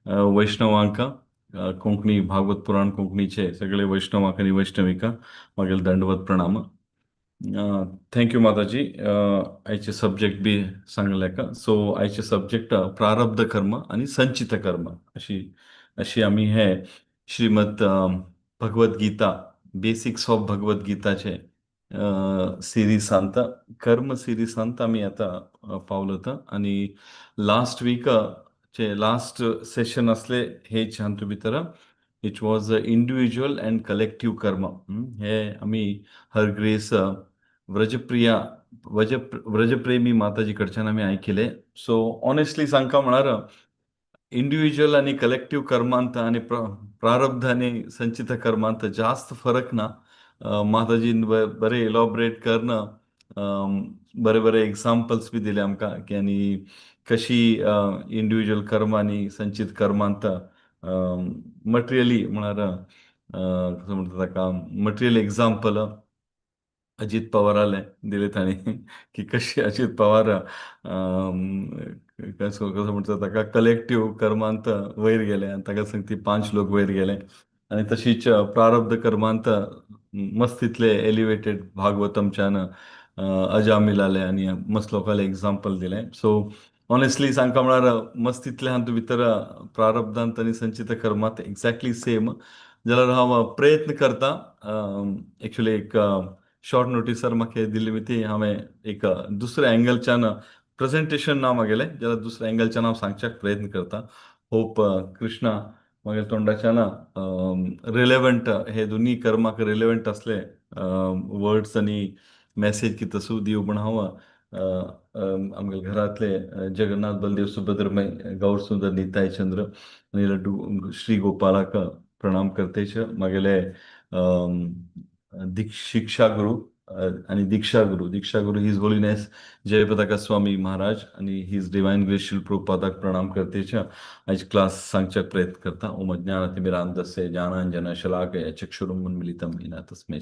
वैष्णवांका कोंकणी भागवत पुराण कोंकणीचे सगळे वैष्णवांक आणि वैष्णविका मागील दंडवत प्रणाम. थँक्यू माताजी. आयचे सब्जेक्ट बी सांगले का. सो आयचे सब्जेक्ट प्रारब्ध कर्म आणि संचित कर्म अशी अशी आम्ही हे श्रीमद भगवत गीता बेसिक्स ऑफ भगवत गीताचे सिरीज सांगता कर्म सिरीज सांगता आम्ही आता पावलं होतं. आणि लास्ट वीक चे लास्ट सेशन असले हे छान तुम्ही तर it was individual and collective कर्म. हे आम्ही हर ग्रेस व्रजप्रिया व्रजप्रेमी माताजीकडच्यान आम्ही ऐकले. सो ऑनेस्टली सांगता म्हणणार इंडिव्हिज्युअल आणि कलेक्टिव्ह कर्मांत आणि प्रारब्ध आणि संचित कर्मांत जास्त फरक ना. माताजीन बरे इलॉबरेट करणं, बरे बरे एक्झाम्पल्स बी दिले आमकां की आणि कशी इंडिव्हिज्युअल कर्म आणि संचित कर्मांत मटेरियली म्हणल्यार कसं म्हणतात ताका मटेरियल एक्झाम्पल अजित पवाराले दिले ताणी की कशी अजित पवार कसं कसं म्हणतात ताका कलेक्टिव्ह कर्मांत वयर गेले आणि ताका सांगती 5 लोक वयर गेले. आणि तशीच प्रारब्ध कर्मांत मस्त तितले एलिवेटेड भागवतमच्यान अजामिलाले आणि मस्त लोकांले एक्झाम्पल दिले. सो ऑनेस्टली सांगता म्हळ्यार मस्त तितले हांव भितर प्रारब्धांत आणि संचित कर्मांत एक्झॅक्टली सेम जाल्यार हांव प्रयत्न करता. एक्चुअली एक शॉर्ट नोटीसर म्हाका दिल्ली वती हांवें एक दुसऱ्या एंगलच्यान प्रेझेंटेशन ना म्हागेलें जाल्यार दुसऱ्या एंगलच्यान हांव सांगच्याक प्रयत्न करता. होप कृष्णा म्हागे तोंडाच्यान रिलेवंट हे दोन्ही कर्माक रिलेवंट असले वर्ड्स आणि मेसेज की तसू दिव म्हण हांव आमगे घरातले जगन्नाथ बलदेव सुभद्रमय गौर सुंदर निताय चंद्र आणि लड्डू श्री गोपालाक प्रणाम करतेच म्हागेले शिक्षा गुरु आणि दीक्षा गुरु हिज होलीनेस जयपताका स्वामी महाराज आणि हिज डिवाइन ग्रेस शिल प्रभुपादाक प्रणाम करतेच आज क्लास सांगच्याक प्रयत्न करता. ओम अज्ञानतिमिरान्धस्य ज्ञानाञ्जन शलाकया चक्षुरुन्मीलितं येन तस्मै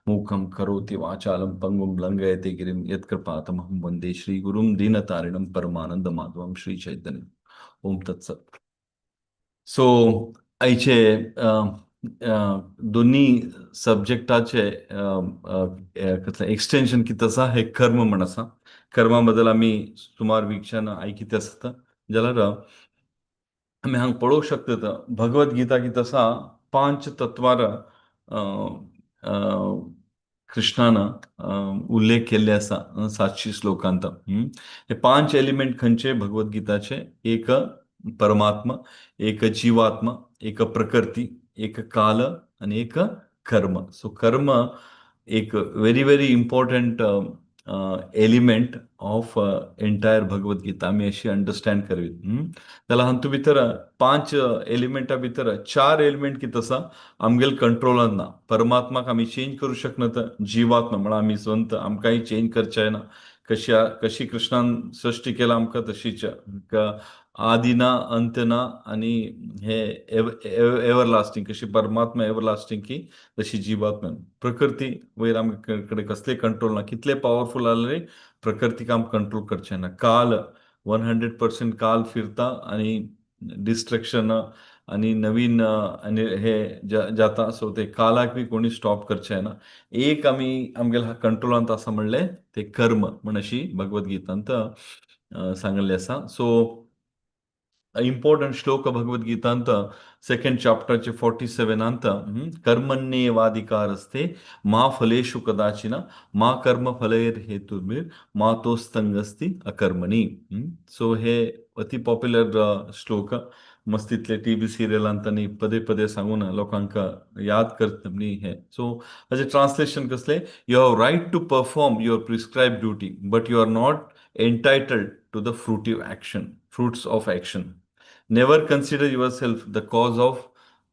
मूकं करोति वाचालं पंगुं लंघयते गिरिं यत्कृपातमहं वन्दे श्रीगुरुं दीनतारिणं परमानन्दमाधवं श्रीचैतन्यम्. ओम तत्सत. सो आयचे दोन्ही सब्जेक्टाचे एक्सटेन्शन कितें आसा हे कर्म म्हण आसा. कर्मा बद्दल आमी सुमार वीकच्यान आयकिते आसता जाल्यार आमी हांगा पळोवंक शकतात भगवत गीता कितें आसा 5 तत्वार कृष्णान उल्लेख केल्ले आसा 700 श्लोकांत. हे 5 एलिमेंट खंयचे भगवत गीताचे. एक परमात्मा, एक जीवात्मा, एक प्रकृती, एक काल आणि एक कर्म. सो कर्म एक very very important element of entire Bhagavad Gita आमी अशी अंडरस्टँड करवी. जाल्यार हातूंत भितर 5 एलिमेंटा भितर 4 एलिमेंट कितें आसा आमगेल कंट्रोलान ना. परमात्माक आमी चेंज करूं शकनात. जीवात्मा म्हळ्यार आमी स्वंत आमकांय चेंज करचें ना. कशी कृष्णान सृश्टी केला आमकां तशीच आदी ना अंत ना आणि हे एव्हर लास्टिंग कशी परमात्मा एव्हर लास्टिंग की तशी जीवात्मा. प्रकृती वयर आमचे कडेन कसले कंट्रोल ना. कितले पॉवरफुल जाल्यार प्रकृतीक आमी कंट्रोल करचें ना. काल 100% काल फिरता आणि डिस्ट्रक्शन आणि नवीन आणि हे जाता. सो ते कालाक बी कोणी स्टॉप करचें ना. एक आमी आमगेल्या कंट्रोलांत आसा म्हणलें ते कर्म म्हण अशी भगवत गीतांत सांगलें आसा. सो इम्पॉर्टंट श्लोक भगवत गीतांत सेकंड चॅप्टरचे 47 कर्मण्येवाधिकारस्ते मा फलेषु कदाचिन मा कर्म फलैर हेतुर्भिर मा तोस्तंगस्ति अकर्मणी. सो हे अति पॉप्युलर श्लोक मस्त तितले टीव्ही सिरियलांत आणि पदे पदे सांगून लोकांक याद करतली हे. सो हाचे ट्रान्सलेशन कसले. You have right to perform your prescribe duty but you are not entitled to the fruits of action. Never consider yourself the cause of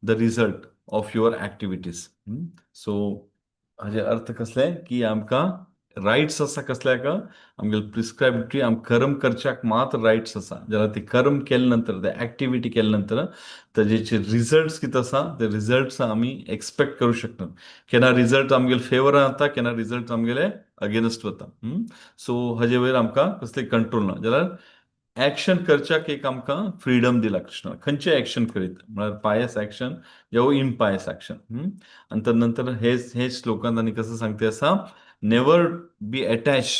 the result of your activities. So हाचे अर्थ कसले की आमकां rights आसा कसल्याक आमगे prescribe duty आम कर्म करच्याक मात रायट्स आसा. जाल्यार ते कर्म केले नंतर ते एक्टिविटी केले नंतर तेजेचे रिजल्ट्स कितें आसा ते रिजल्ट्स आमी एक्सपेक्ट करूं शकता. केन्ना रिजल्ट आमगेले फेवर जाता केन्ना रिजल्ट आमगेले अगेन्स्ट वता. सो हाजे वयर आमकां कसले कंट्रोल ना. जाल्यार ऍक्शन करच्याक एक आमकां फ्रीडम दिला कृष्णान, खंयचे ऍक्शन करीत म्हळ्यार पायस ऍक्शन जावं इम्पायस ऍक्शन. आणि नंतर हे श्लोकांत आनी कसं सांगते आसा, never be attach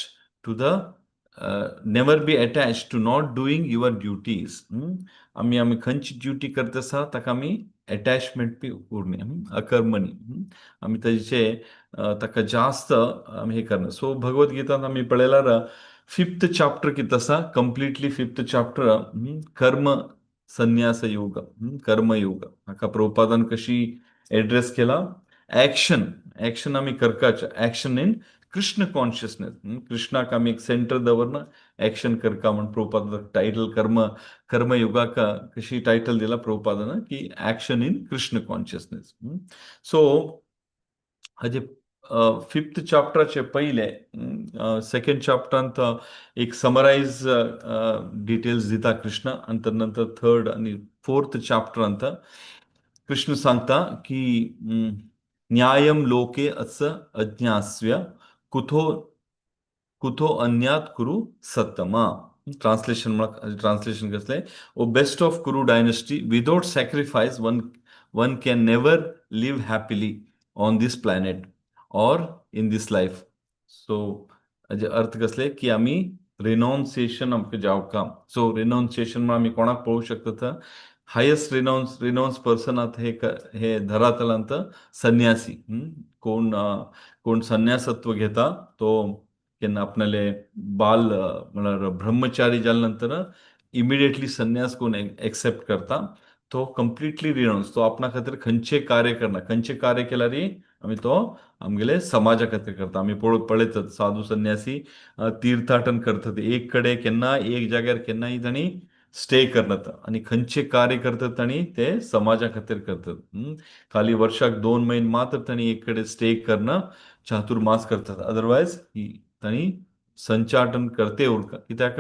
to the never be attach to not doing your duties. आमी खंयची ड्युटी करता आसा ताका आमी अटॅचमेंट बी उरणे, अकर्मणी. आमी ताचे ताका जास्त आमी हे करना. सो भगवद्गीतांत आमी पळयल्यार फिफ्थ चॅप्टर कितें आसा, कंप्लिटली फिफ्थ चॅप्टर कर्म संन्यास योग, कर्मयोग हाका प्रभुपादान कशी एड्रेस केला. ऍक्शन ऍक्शन आमी करपाचे, ऍक्शन इन कृष्ण कॉन्शियसनेस. कृष्णाक आमी एक सेंटर दवरना, ऍक्शन करता म्हण प्रभुपादान टायटल कर्मयोगाका कशी टायटल दिला प्रभुपादान की action in Krishna consciousness. So हाजे फिफ्थ चॅप्टराचे पहिले सेकंड चॅप्टरांत एक समरायज डिटेल्स दिता कृष्ण, आणि नंतर थर्ड आणि फोर्थ चॅप्टरांत कृष्ण सांगता की न्यायम लोके अस अज्ञास्य कुतो कुतो अन्यात कुरु सत्तमा. ट्रान्सलेशन कसले, O best of Kuru dynasty, without sacrifice one can never live happily on this planet or in this life. So हाजे अर्थ कसले की आमी रिनाउन्सिएशन आमकां जावका. सो रिनाउन्सिएशन म्हण आमी कोणाक पळोवंक शकता, हायेस्ट रिनाउन्स पर्सन आतां हे धरातलांत संन्यासी. कोण संन्यासत्व घेता तो केन्ना आपणाले म्हळ्यार ब्रह्मचारी जाल्या नंतर इमिडिएटली संन्यास कोण एक्सेप्ट करता तो कंप्लिटली रिनाउन्स, तो आपणा खातीर खंयचे कार्य करना. खंयचे कार्य केल्यार आमी तो आमगेले समाजा खातीर करता. आमी पळयतात साधू संन्यासी तीर्थाटन करतात, एक कडे केन्ना एक जाग्यार केन्नाय तांणी स्टे करनात, आनी खंयचे कार्य करतात तांणी ते समाजा खातीर करतात. खाली वर्षाक 2 महिने मात्र तांणी एक कडेन स्टे करना, चातुर्मास करतात. अदरवायज तांणी संचाटन करते उरता. कित्याक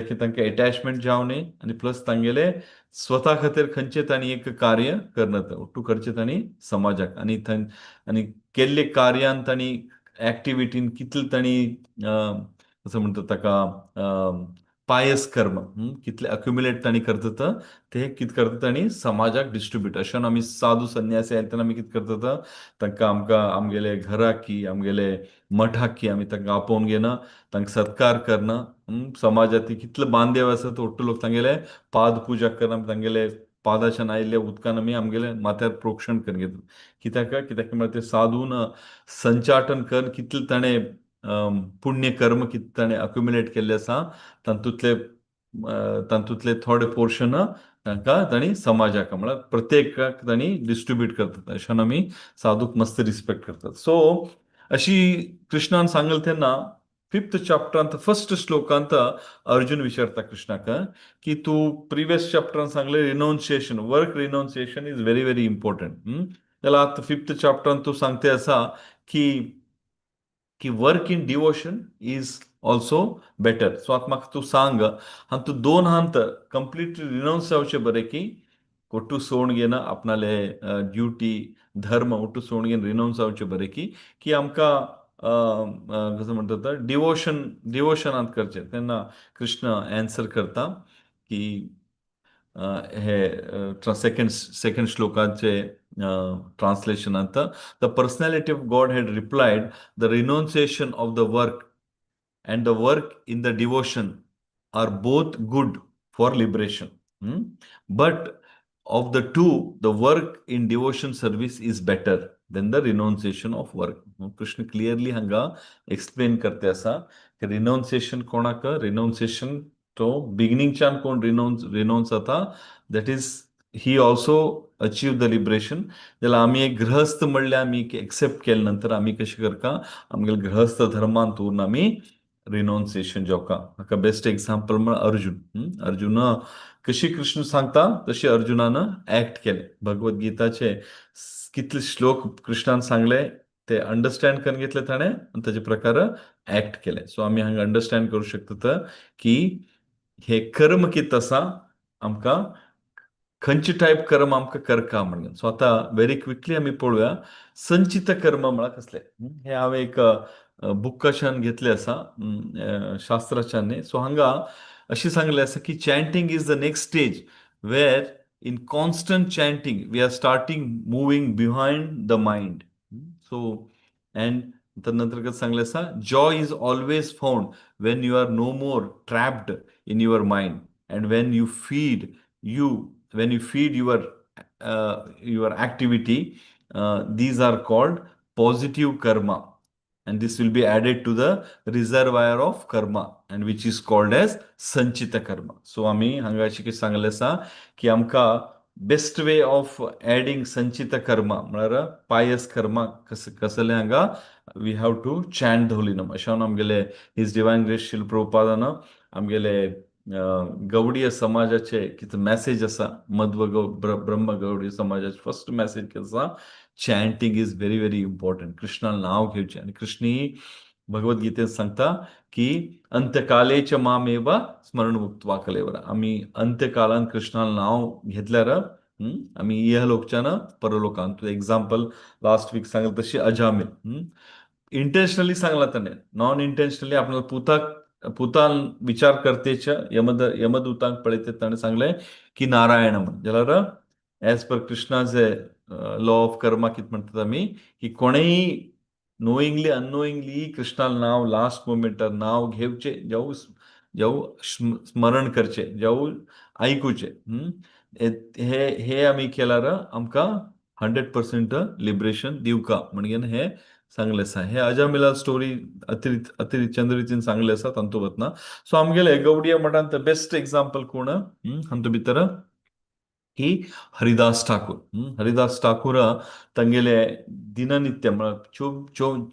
की तांकां अटॅचमेंट जावंदी, आनी प्लस तांगेले स्वता खातीर खंयचे तांणी एक कार्य करनात, उट्टू करचे तांणी समाजाक. आनी केल्ले कार्यान तांणी एक्टिविटीन कितले तांणी कसो म्हणटा ताका पायस कर्म कितले अक्युमुलेट तांणी करतात ते कितें करतात तांणी समाजाक डिस्ट्रिब्यूट. अशें आमी साधू संन्यासी आयले तेन्ना आमी कितें करतात, तांकां आमगेले घराक की आमगेले मठाक की आमी तांकां आपोवन घेना, तांकां सत्कार करना. समाजांतली कितले बांदेव आसा तो ओट्टू लोक तांगेले पाद पुजा करना, तांगेले पादाच्यान आयिल्ले उदकान आमी आमगेले माथ्यार प्रोक्षण करून घेतात. कित्याक म्हळ्यार ते साधून संचाटन कर कितले ताणें पुण्य कर्म कितें ताणें अक्युमुलेट केल्ले आसा, तातूंतले थोडे पोर्शन तांकां तांणी समाजाक म्हळ्यार प्रत्येकाक तांणी डिस्ट्रिब्यूट करतात. अशें आमी साधूक मस्त रिस्पेक्ट करतात. सो अशी कृष्णान सांगलें तेन्ना फिफ्थ चॅप्टरांत फर्स्ट श्लोकांत अर्जुन विचारता कृष्णाक की तूं प्रिवियस चॅप्टरान सांगलें renunciation, work renunciation is very very important. जाल्यार आतां फिफ्थ चॅप्टरान तूं सांगते आसा की work in devotion is also better. So आतां म्हाका तूं सांग, आनी तूं 2 कंप्लिटली रिनाउन्स जावचे बरें की ಒಟ್ಟು सोडून आपणाले ड्युटी धर्म ಒಟ್ಟು सोडून रिनाउन्स जावचे बरें की आमकां कसं म्हणटा डिवोशनांत करचें. तेन्ना कृष्ण एन्सर करता की हे सेकंड श्लोकाचे ट्रान्सलेशनांत the personality of God had replied the renunciation of the work and the work in the devotion are both good for liberation. But of the two, the work in devotion service is better than the renunciation of work. Krishna clearly हांगा explain करते आसा की रिनाउन्सिएशन कोणाक, रिनाउन्सिएशन तो बिगिनिंगच्यान कोण renounce जाता that is he also achieve the liberation. जाल्यार आमी एक गृहस्थ म्हणल्यार आमी एक्सेप्ट केले नंतर आमी कशें करता, आमगेले गृहस्थ धर्मांत उरून आमी रिनाउन्सिएशन जावका. हाका बेस्ट एग्जाम्पल म्हळ्यार अर्जुन कशी कृष्ण सांगता तशी अर्जुनान ऍक्ट केले. भगवद्गीताचे कितले श्लोक कृष्णान सांगले ते अंडरस्टँड करून घेतले ताणें आनी ताचे प्रकार ऍक्ट केले. सो आमी हांगा अंडरस्टँड करूं शकतात की हे कर्म कितें आसा, आमकां खंयचे टायप कर्म आमकां करता म्हणून. सो आतां व्हेरी क्विकली आमी पळोवया संचित कर्म म्हळ्यार कसले. हे हांवें एक बुक्काच्यान घेतले आसा, शास्त्राच्यान न्ही. सो हांगा अशी सांगले आसा की chanting is the next stage where in constant chanting we are starting moving behind the mind. So and नंतर कसं सांगले आसा, joy is always found when you are no more trapped in your mind and when you feed you when you feed your activity, these are called positive karma, and this will be added to the reservoir of karma and which is called as sanchita karma. So आम्ही हांगाची कितें सांगले आसा की आमकां best way of adding संचित कर्मा म्हळ्यार पायस कर्मा कसले हांगा we have to chant the holy name. अशें आमगेले हिज डिवायन ग्रेस शिल प्रभुपादान आमगेले गवडीय समाजाचे कितें मॅसेज आसा ब्रह्म गवडीय समाजाचे फर्स्ट मॅसेज कितें आसा, chanting is very very important. कृष्णाला नाव घेवचें आणि कृष्ण ही भगवद्गीतेत सांगता की अंत्यकालेच मामेव स्मरण मुक्त्वा कलेवरा. आम्ही अंत्यकालान कृष्णाला नाव घेतल्यार आम्ही इहलोकच्यान परलोकान. तुझं एक्झाम्पल लास्ट वीक सांगलं तशी अजामिल इंटेन्शनली सांगला त्याने, नॉन इंटेन्शनली आपल्याला पुतान विचार करतेच्या यमदूतांक पळयते ताणें सांगलें की नारायण म्हण जाल्यार एज पर कृष्णाचे लॉ ऑफ कर्मा कितें म्हणटात आमी की कोणेय नोईंगली अननोईंगली कृष्णाला नाव लास्ट मोमेंटार नाव घेवचे जावं स्मरण करचे जावं आयकुचे. हे हे आमी केल्यार आमकां 100% लिबरेशन दिवका म्हणून हे सांगले आसा. हे अजामिला स्टोरी अति चंद रितीन सांगले आसा तांतू वतना. सो आमगेले गवडीय मठांत बेस्ट एक्झाम्पल कोण हांतू भितर की हरिदास ठाकूर. हरिदास ठाकूर तांगेले दिननित्य म्हळ्यार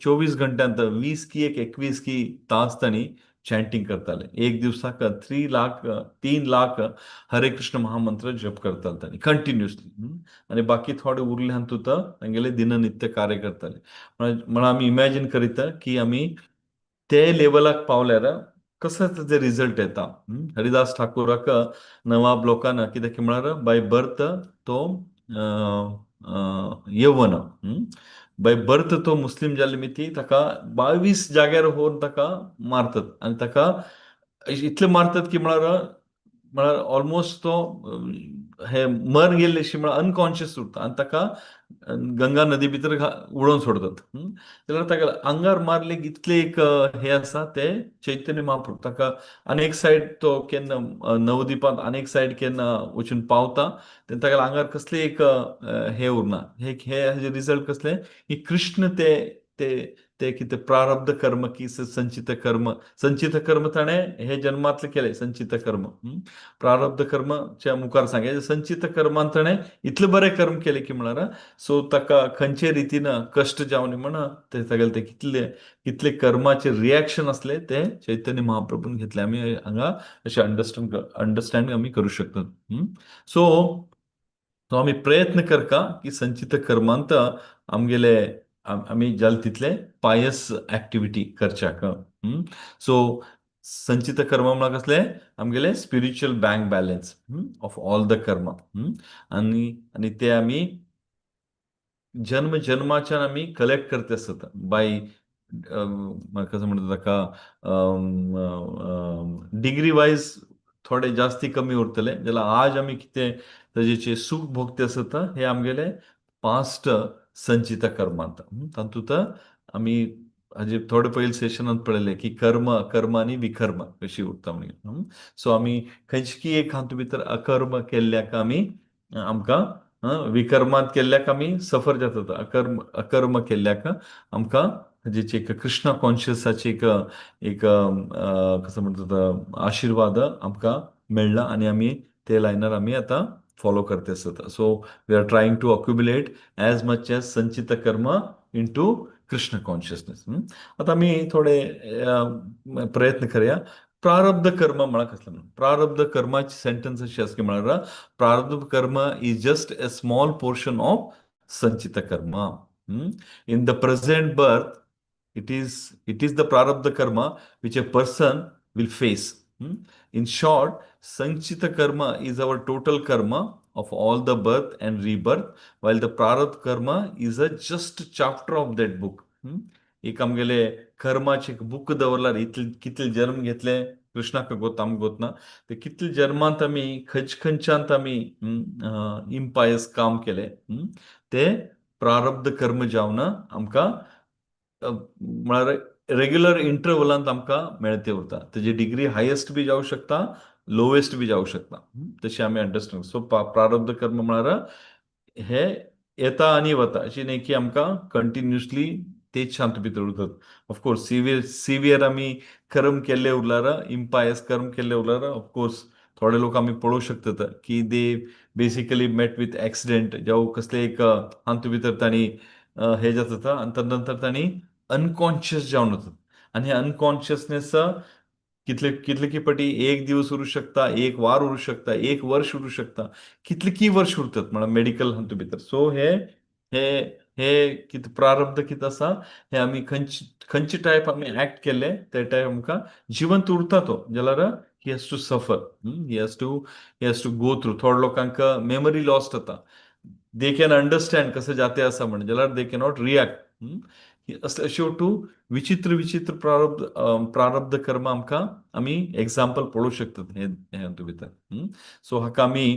24 घंट्यांत 20 की 21 की तास तांणी चॅन्टिंग करताले. एक दिवसाक 3 लाख हरे कृष्ण महामंत्र जप करताले तांणी कंटिन्युअसली. आणि बाकी थोडे उरले हातूंत तांगेले दिननित्य कार्य करताले. म्हळ्यार आमी इमॅजिन करीत की आमी ते लेवलाक पावल्यार कसो तेजे रिझल्ट येता. हरिदास ठाकूराक नवाब लोकांना कितें की म्हळ्यार बाय बर्थ तो यवन, बाय बर्थ तो मुस्लीम जाल्ले मिती ताका 22 जाग्यार व्हरून ताका मारतात आनी ताका इतले मारतात की म्हळ्यार म्हळ्यार ऑलमोस्ट तो हे मर गेल्ले अशी म्हळ्यार अनकॉन्शियस उरता आनी ताका गंगा नदी भितर उडोवन सोडतात. जाल्यार ताका आंगार मारले इतले एक हे आसा ते चैतन्य महाप्रभू ताका आनीक सायड तो केन्ना नवद्वीपांत आनीक सायड केन्ना वचून पावता तेन्ना ताका आंगार कसले एक हे उरना. हे रिझल्ट कसले की कृष्ण ते ते ते कितें प्रारब्ध कर्म की संचित कर्म ताणें हे जन्मांतले केले संचित कर्म. प्रारब्ध कर्मच्या मुखार सांगे संचित कर्मान ताणें इतले बरे कर्म केले की म्हळ्यार सो ताका खंयचे रितीन कश्ट जावनी म्हण ते सगळे ते कितले कर्माचे रिएक्शन असले ते चैतन्य महाप्रभून घेतले. आमी हांगा अशें अंडरस्टँड आमी करू शकतात. सो आमी प्रयत्न करका की संचित कर्मांत आमगेले आमी जाल तितले पायस एक्टिविटी करच्याक. सो संचित कर्म म्हळ्यार कसले आमगेले spiritual bank balance of all the कर्म. आनी ते आमी जन्माच्यान आमी कलेक्ट करते आसत बाय कसं म्हणटा ताका डिग्री वायज थोडे जास्ती कमी उरतले जाल्यार आज आमी कितें ताजेचे सूख भोगते आसत हे आमगेले पास्ट संचित कर्मांत. तातूंत आमी हाजे थोडे पयलीं सेशनांत पळयले की कर्म आनी विकर्म कशी उरता म्हणून. सो आमी खंयची एक हातूंत भितर अकर्म केल्ल्याक आमी आमकां विकर्मांत केल्ल्याक आमी सफर जातात. अकर्म केल्ल्याक आमकां हाजेची एक कृष्ण कॉन्शियसाची एक कसं म्हणटा आशिर्वाद आमकां मेळ्ळा आनी आमी ते लायनार आमी आतां फॉलो करते आसत. So we are trying to accumulate as much as sanchit karma in to Krishna consciousness. आतां आमी थोडे प्रयत्न करया. प्रारब्ध कर्म म्हळ्यार कसलें म्हणून प्रारब्ध कर्माची सेंटेन्स अशी आसा की म्हळ्यार प्रारब्ध कर्म is just a small portion of sanchita karma. In the present birth, it is the prarabdha karma which a person will face. In short, sanchita karma is our total karma of all the birth and rebirth, while the prarabdha karma is a just chapter of that book. एक आमगेले कर्माचे book दवरल्यार कितले जन्म घेतले कृष्णाक गोत आम गोतना ते कितले जन्मांत आमी खंयच्यात आमी इम्पायस काम केले ते प्रारब्ध कर्म जावन आमकां म्हळ्यार रेग्युलर इंटरवलांत आमकां मेळते उरता तेजी डिग्री हायेस्ट बी जावं शकता लोवेस्ट बी जावं शकता तशी आमी अंडरस्टँड सो प्रारब्ध कर्म म्हळ्यार हे येता आनी वता अशी न्ही की आमकां कंटिन्युअसली तेच शांत भितर उरतात ऑफकोर्स सिवियर आमी कर्म केल्ले उरल्यार इम्पायस कर्म केल्ले उरल्यार ऑफकोर्स थोडे लोक आमी पळोवंक शकतात की they basically met with accident जावं कसले एक हांतू भितर तांणी हे जाता आनी नंतर तांणी अनकॉन्शियस जावन वतात आनी हे अनकॉन्शियसनेस कितले कितले की पाटी एक दिवस उरूं शकता एक वार उरूं शकता एक वर्ष उरूं शकता कितले की वर्ष उरतात म्हळ्यार मेडिकल हातू भितर सो हे हे हे कितें प्रारब्ध कितें आसा हे आमी खंयचे टायप आमी एक्ट केले ते टायप आमकां जिवंत उरता तो जाल्यार ही has to suffer he has to go through थोड्या लोकांक मेमरी लॉस्ट जाता दे कॅन अंडरस्टँड कसं जाते आसा म्हणून जाल्यार दे कॅनॉट रिॲक्ट शेवटू विचित्र विचित्र प्रारब्ध कर्म आमकां आमी एग्जाम्पल पळोवंक शकतात हे हातू भितर सो हाका आमी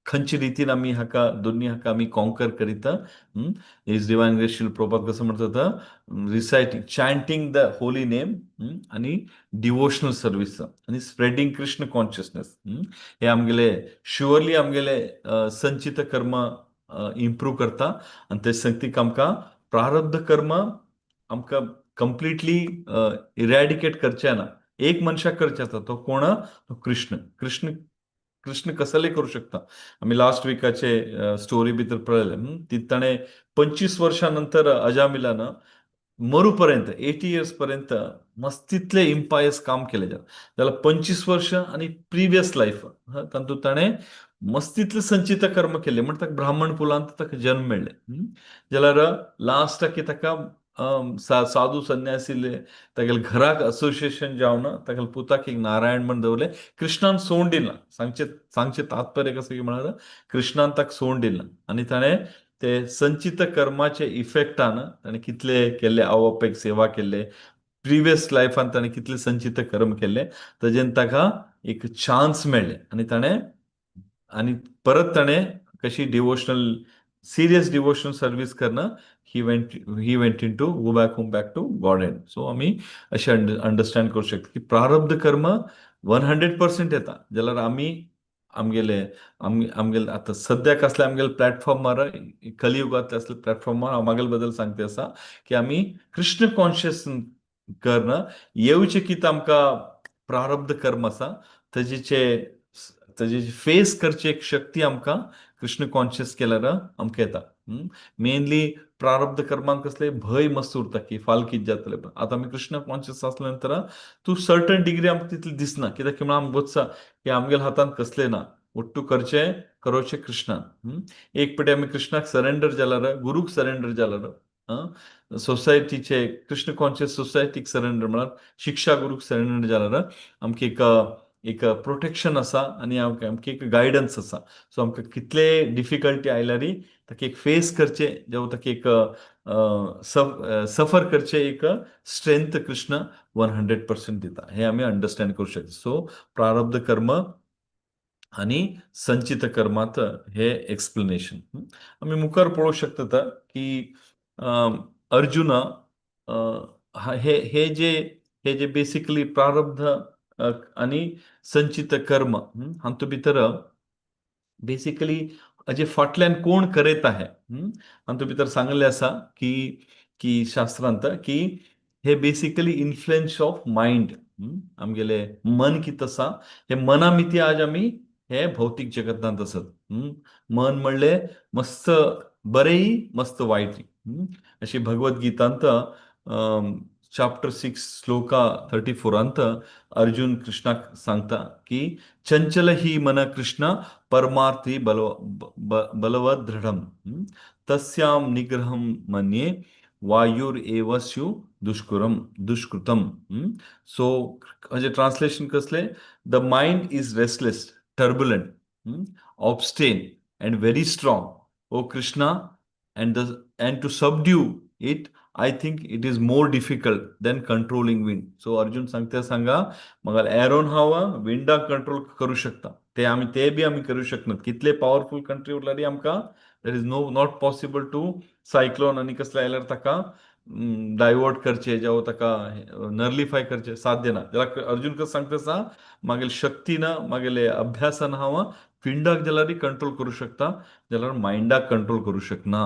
खंयचे रितीन आमी हाका दोनी हाका आमी कॉन्कर करिता is divine grace Srila Prabhupada कसं म्हणटा रिसायटिंग चॅन्टिंग द होली नेम आनी डिवोशनल सर्वीस आनी स्प्रेडिंग कृष्ण कॉन्शियसनेस हे आमगेले शुअरली आमगेले संचित कर्म इम्प्रूव करता आनी ते संगतीक आमकां प्रारब्ध कर्म आमकां कंप्लिटली इरॅडिकेट करचे ना एक मनशाक करचे आसा तो कोण तो कृष्ण कृष्ण कृष्ण कसले करू शकता आम्ही लास्ट विकाचे स्टोरी भितर पळयलें ती ताणें 25 वर्षानंतर अजामिलानं मरूपर्यंत 80 इयर्स पर्यंत मस्तितले इम्पायस काम केले जाल्यार 25 वर्ष आणि प्रिवियस लायफ तातूंत ताणें मस्तितले संचित कर्म केले म्हणजे ताका ब्राह्मण कुलांत ताका जन्म मेळ्ळे जाल्यार लास्टाक ताका साधू संन्यासीले तागेले घराक असोसिएशन जावन तागेले पुताक एक नारायण म्हण दवरले कृष्णान सोडून दिला सांगचे तात्पर्य कसं की म्हळ्यार कृष्णान ताका सोडून दिला आनी ताणें ते संचित कर्माचे इफेक्टान ताणें कितले केल्ले आवपेक सेवा केल्ले प्रिवियस लायफान ताणें कितले संचित कर्म केल्ले ताजेन ताका एक चान्स मेळ्ळे आनी ताणें आनी परत ताणें कशी डिवोशनल सिरियस डिवोशनल सर्वीस करना he went in to go back to God and so आमी अशें अंडरस्टँड करूं शकता की प्रारब्ध कर्म 100% येता जाल्यार आमी आमगेले आतां सद्याक असले आमगेले प्लॅटफॉर्मार कलियुगांतले असले प्लॅटफॉर्मार आमगेले बद्दल सांगते आसा की आमी कृष्ण कॉन्शियस करना येवचे कितें आमकां प्रारब्ध कर्म आसा ताजेचे फेस करची एक शक्ती आमकां कृष्ण कॉन्शियस केल्यार आमकां येता मेनली प्रारब्ध कर्मांक कसले भंय मस्त उरता की फाल कितें जातलें आतां आमी कृष्ण कॉन्शियस आसल्या नंतर तूं सर्टन डिग्री आमकां तितलें दिसना कित्याक की म्हळ्यार आमी बोत्सा की आमगेल्या हातांत कसलें ना ಒಟ್ಟು करचे करोचे कृष्णान एक पाटी आमी कृष्णाक सरेंडर जाल्यार गुरूक सरेंडर जाल्यार सोसायटीचे कृष्ण कॉन्शियस सोसायटीक सरेंडर म्हळ्यार शिक्षा गुरूक सरेंडर जाल्यार आमकां एक प्रोटेक्शन आसा आनी आमकां एक गायडन्स आसा सो आमकां कितले डिफिकल्टी आयल्यारय ताका एक फेस करचे जावं ताका एक सफर करचे एक स्ट्रेंथ कृष्ण 100% दिता हे आमी अंडरस्टँड करूं शकता सो प्रारब्ध कर्म आणि संचित कर्मात हे एक्सप्लेनेशन आम्ही मुखार पळोवंक शकतात की अर्जुन हे जे बेसिकली प्रारब्ध आणि संचित कर्म हातूंत भितर बेसिकली हाजे फाटल्यान कोण करत आहे हातूंत भितर सांगलें आसा की शास्त्रांत की हे बेसिकली इन्फ्लुएन्स ऑफ मायंड आमगेले मन कितें आसा हे मना मिती आज आमी हे भौतिक जगतांत आसत मन म्हणले मस्त बरेय मस्त वायटय अशी भगवद्गीतांत चॅप्टर 6 श्लोका 34 अर्जुन कृष्णाक सांगता की चंचल ही मन कृष्ण परमार्थी बलवद दृढम तस्याम निग्रहम मन्ये वायुरेव स्यु दुष्कृतम सो हाजे ट्रान्सलेशन कसले the mind is restless turbulent, obstinate, and very strong. O Krishna, and to subdue it, I think it is more difficult than controlling wind. So Arjun सांगा मग एरोन हावा विंडाक कंट्रोल करू शकता. ते बी आम्ही करू शकनात. कितले पॉवरफुल कंट्री उरल्यारी आमकां that is not possible to cyclone आनी कसले आयल्यार ताका डायवर्ट करचे जावं ताका नर्लिफाय करचे साध्य ना. जाल्यार अर्जुन कसं सांगता आसा मागील शक्तीनं मागेले अभ्यासान हांव विंडाक जाल्यार कंट्रोल करू शकता जाल्यार मायंडाक कंट्रोल करू शकना.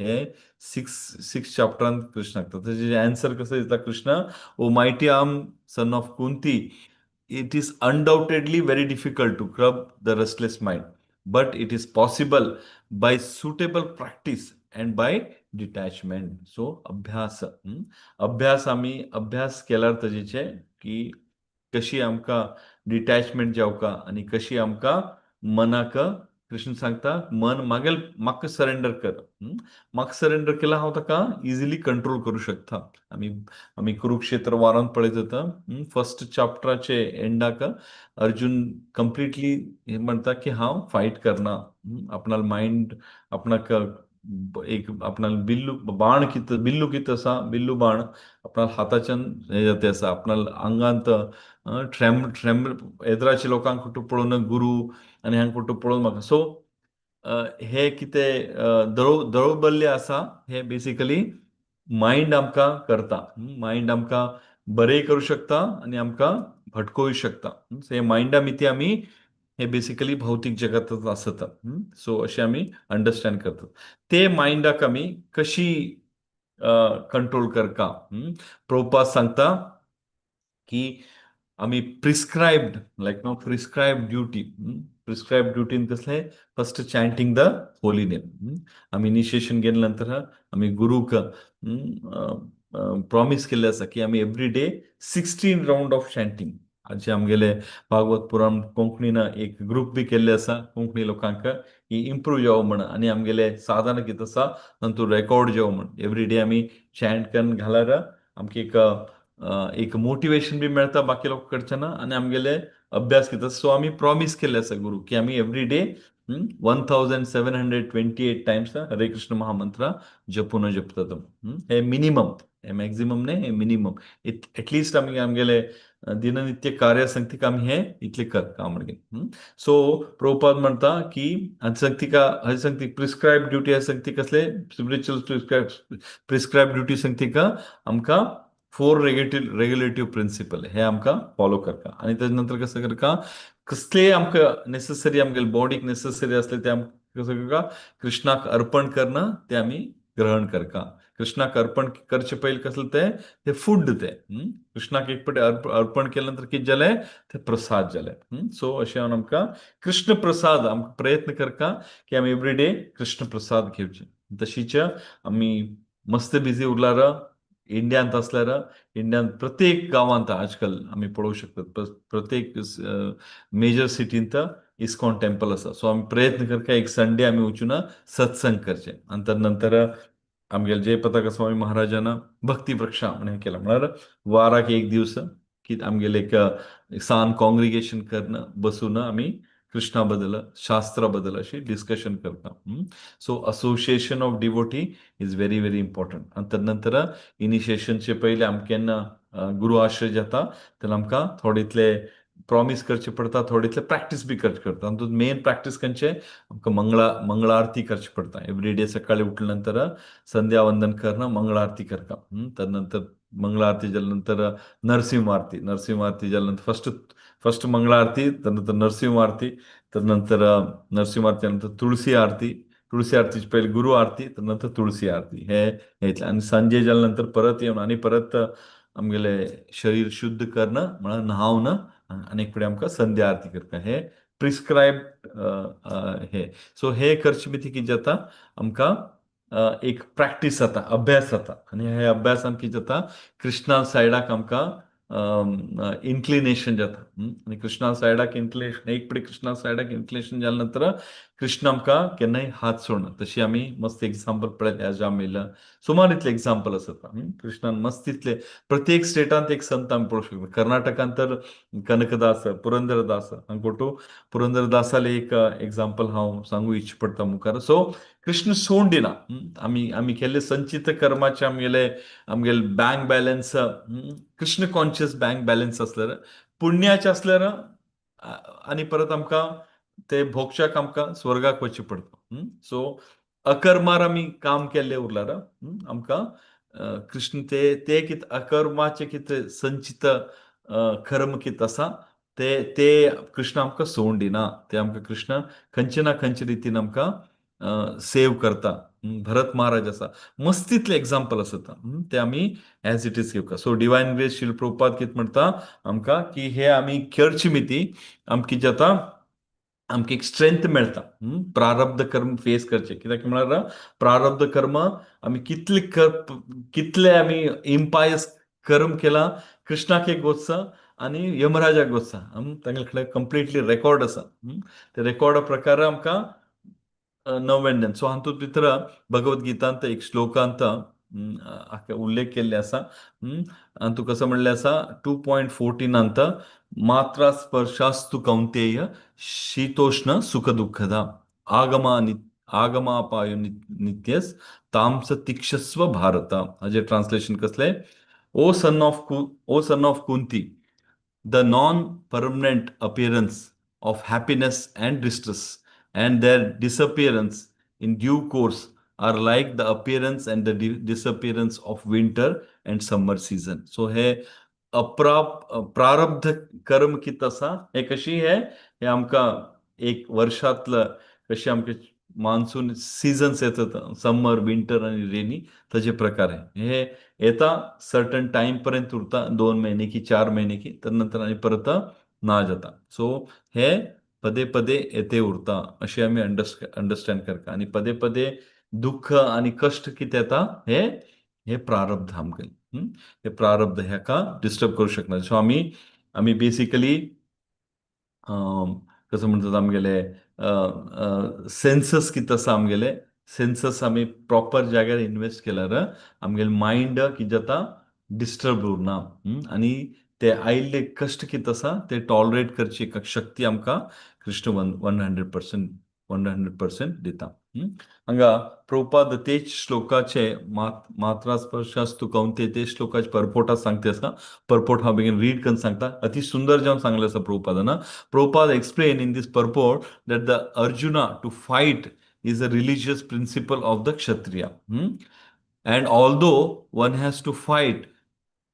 हे सिक्स चॅप्टरांत कृष्ण सांगता. तेजे आन्सर कसं दिता Krishna, O mighty arm son of Kunti, it is undoubtedly very difficult to curb the restless mind, but it is possible by suitable practice and by detachment. So अभ्यास अभ्यास आम्ही अभ्यास केल्यार तेजेचे की कशी आमकां डिटॅचमेंट जावका आनी कशी आमकां मनाक कृष्ण सांगता मन म्हाका सरेंडर कर. म्हाका सरेंडर केल्यार हांव ताका इजिली कंट्रोल करू शकता. आम्ही कुरुक्षेत्र वारांत पळयत होता फर्स्ट चॅप्टराचे एंडाक अर्जुन कंप्लिटली हे म्हणटा की हांव फायट करना. आपणाल माइंड आपणाक एक आपणाल बिल्लू कित आसा बिल्लू बाण आपणाल हाताच्यान हे जाते आसा आपणाल आंगांत येद्राच्या लोकांक फुटू पळोवन गुरू आनी हांगा फुटू पळोवन म्हाका सो हे कितें दळोबल्ले आसा हे बेसिकली माइंड आमकां करता. माइंड आमकां बरें करू शकता आनी आमकां भटकोवूय शकता. सो हे माइंडा मिती आमी हे बेसिकली भौतीक जगातच आसता. सो अशें आमी अंडरस्टँड करतात. ते माइंडाक आमी कशी कंट्रोल करता. प्रभुपाद सांगता की आम्ही प्रिस्क्रायब्ड प्रिस्क्रायब्ड ड्युटीन कसले first chanting the holy name. आम्ही इनिशिएशन केल्यानंतर आम्ही गुरुक प्रॉमिस केल्ले आसा की आम्ही every day 16 round of chanting. आजचे आमगेले भागवत पुराण कोंकणीन एक ग्रुप बी केल्ले आसा कोंकणी लोकांक की इम्प्रूव जावं म्हण आनी आमगेले साधन कितें आसा तातूंत रेकॉर्ड जावं म्हण एवरी डे आमी चॅन्ट करून घाल्यार आमकां एक मोटिवेशन बी मेळटा बाकी लोक कडच्यान आनी आमगेले अभ्यास कितें सो आमी प्रॉमिस केल्ले आसा गुरू की आमी एवरी डे 1728 टायम्स हरे कृष्ण महामंत्र जपतात. हे मिनिमम हे मॅक्झिमम न्ही हे मिनिमम एटलिस्ट आमी आमगेले दिननित्य कार्य संगतीक आमी हे इतले करता म्हणून. सो प्रभुपाद म्हणटा की हज संगतीक प्रिस्क्रायब ड्युटी हे संगतीक कसले स्पिरिच्युअल प्रिस्क्रायब ड्युटी संगतीक आमकां 4 रेग्युलेटिव्ह प्रिन्सिपल हे आमकां फॉलो करता. आनी तेजे नंतर कसं करता कसले आमकां नेसेसरी आमगेले बॉडीक नेसेसरी असले ते आमकां कसं करता कृष्णाक अर्पण करणं ते आमी ग्रहण करता. कृष्णाक अर्पण करचे पयलीं कसलें ते फूड ते कृष्णाक एक फावटी अर्पण केले नंतर कितें जालें ते प्रसाद जाले. सो अशें आमकां कृष्ण प्रसाद आमकां प्रयत्न करता की आमी एवरी डे कृष्ण प्रसाद घेवचे. तशीच आमी मस्त बिजी उरल्यार इंडियांत असल्यार इंडियांत प्रत्येक गांवांत आजकाल आमी पळोवंक शकतात प्रत्येक मेजर सिटींत इस्कॉन टेम्पल आसा. सो आमी प्रयत्न करता एक संडे आमी वचून सत्संग करचे. आनी ताजे नंतर आमगेले जयपताका स्वामी महाराजान भक्ती वृक्षा म्हणून केला म्हळ्यार वाराक एक दीस की आमगेले एक सान कॉंग्रिगेशन करून बसून आमी कृष्णा बद्दल शास्त्रा बद्दल अशी डिस्कशन करता. So association of devotee is very very important. आनी ताजे नंतर इनिशिएशनचे पयले आमकां केन्ना गुरू आश्रय जाता तेन्ना आमकां थोडे इतले प्रॉमिस करचे पडटा थोडे इतले प्रॅक्टीस बी करचे पडटा. तातूंत मेन प्रॅक्टीस खंयचे आमकां मंगळा आरती करची पडटा. एवरी डे सकाळी उठले नंतर संध्या वंदन करणं मंगळा आरती करता. ताजे नंतर मंगळा आरती जाल्या नंतर नरसिंह आरती जाल्या नंतर फर्स्ट मंगळा आरती ताजे नंतर नरसिंह आरती ताजे नंतर नरसिंह आरती नंतर तुळसी आरतीचे पयलीं गुरू आरती ताजे नंतर तुळसी आरती हे आनी सांजे जाल्या नंतर परत येवन आनी परत आमगेले शरीर शुद्ध करणं म्हळ्यार न्हावन आनी एक फावटी आमकां संध्या आरती करता. हे प्रिस्क्रायब हे सो हे करचे भितर कितें जाता आमकां एक प्रॅक्टीस जाता अभ्यास जाता. आनी हे अभ्यासान कितें जाता कृष्णा सायडाक आमकां इन्क्लिनेशन जाता. आनी कृष्णा सायडाक इन्क्लिनेशन एक फावटी कृष्णा सायडाक इन्क्लिनेशन जाल्या नंतर कृष्ण आमकां केन्नाय हात सोडना. तशी आमी मस्त एग्जाम्पल पळयलें अजाम येयला सुमार इतले एग्जाम्पल आसात. कृष्णान मस्त इतले प्रत्येक स्टेटांत एक संत आमी पळोवंक शकता. कर्नाटकांत तर कनकदास पुरंदरदास हांगा फोटो पुरंदरदासाले एक एग्जाम्पल हांव सांगूं इच्छा पडटा मुखार. सो कृष्ण सोडून दिना. आम्ही आम्ही केले संचित कर्माचे आमगेले bank balance Krishna conscious bank balance असल्यार पुण्याचे असल्यार आणि परत आमकां ते भोगशाक आमकां स्वर्गाक वचचें पडटा. सो अकर्मार आमी काम केल्ले उरल्यार आमकां कृष्ण ते कितें अकर्माचे कितें संचित कर्म कितें आसा ते ते कृष्ण आमकां सोडून दिना. ते आमकां कृष्ण खंयचे ना खंयचे रितीन आमकां सेव करता. भरत महाराज आसा मस्तीतले एग्जाम्पल आसता. ते आमी एज इट इज घेवका. So divine grace Srila Prabhupada कितें म्हणटा आमकां की हे आमी करची मिती आमकां कितें जाता आमकां एक स्ट्रेंथ मेळटा. प्रारब्ध कर्म फेस करचे कित्याक म्हळ्यार प्रारब्ध कर्म आमी कितले आमी इम्पायस कर्म केला कृष्णाक एक वचसा आनी यमराजाक वचसा. तांगे कडेन कंप्लिटली रेकॉर्ड आसा. ते रेकॉर्डा प्रकार आमकां नव्याण्णव. सो हातूंत भितर भगवद्गीतांत एक श्लोकांत उल्लेख केल्ले आसा. हातूंत कसं म्हणलें आसा 2.14 मात्रा स्पर्शास्तु कौंतेय शीतोष्ण सुख दुःखदा आगमापायो नित्यस तामस तिक्षस्व भारत. हाजे ट्रान्सलेशन कसलें O son of Kunti the non-permanent appearance of happiness and distress and their disappearance in due course are like the appearance and the disappearance of winter and summer season. So हे प्रारब्ध कर्म कितें आसा हे कशी हे आमकां एक वर्षांतलं कशें आमकां मान्सून सिजन्स येतात समर विंटर आणि रेनी तशे प्रकार हे येता सर्टन टाइम पर्यंत उरता 2 महिने की 4 महिने की तर नंतर आणि परत ना जाता. सो हे पदे पदे येते उरता अशें आमी अंडरस्टँड करता. आणि पदे पदे दुःख आणि कश्ट कितें येता हे हे प्रारब्ध आमगेले. हे प्रारब्ध हेका डिस्टर्ब करू शकना. सो आमी बेसिकली कसं म्हणतात आमगेले सेन्सस कितें आसा आमगेले सेन्सस आमी प्रॉपर जाग्यार इन्वेस्ट केल्यार आमगेले मायंड कितें जाता डिस्टर्ब उरना. आनी ते आयिल्ले कश्ट कितें आसा ते टॉलरेट करची एक शक्ती आमकां कृष्ण 100% दिता. हांगा प्रभुपाद तेच श्लोकाचे मात्रा स्पर्शास्तु कौंते ते श्लोकाचे परपोटा सांगते आसा. परपोट हांव बेगीन रीड करून सांगता. अति सुंदर जावन सांगलें आसा प्रभुपादान. Prabhupada explained in this purport that the Arjuna to fight is a religious principle of the Kshatriya. And although one has to fight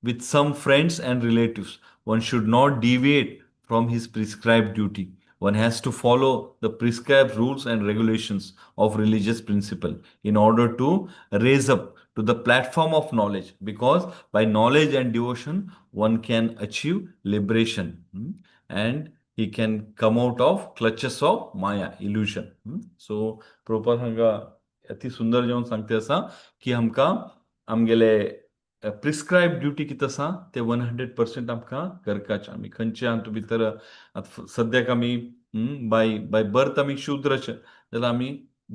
with some friends and relatives, one should not deviate from his prescribed duty. One has to follow the prescribed rules and regulations of religious principle in order to raise up to the platform of knowledge, because by knowledge and devotion one can achieve liberation. And he can come out of clutches of Maya, illusion. So Prabhupada हांगा अति सुंदर जावन सांगता आसा की आमकां आमगेले prescribe duty कितें आसा ते 100% आमकां करपाचें. आमी खंयचे हातूंत भितर सद्याक आमी बाय बर्थ आमी शुद्रचे जाल्यार आमी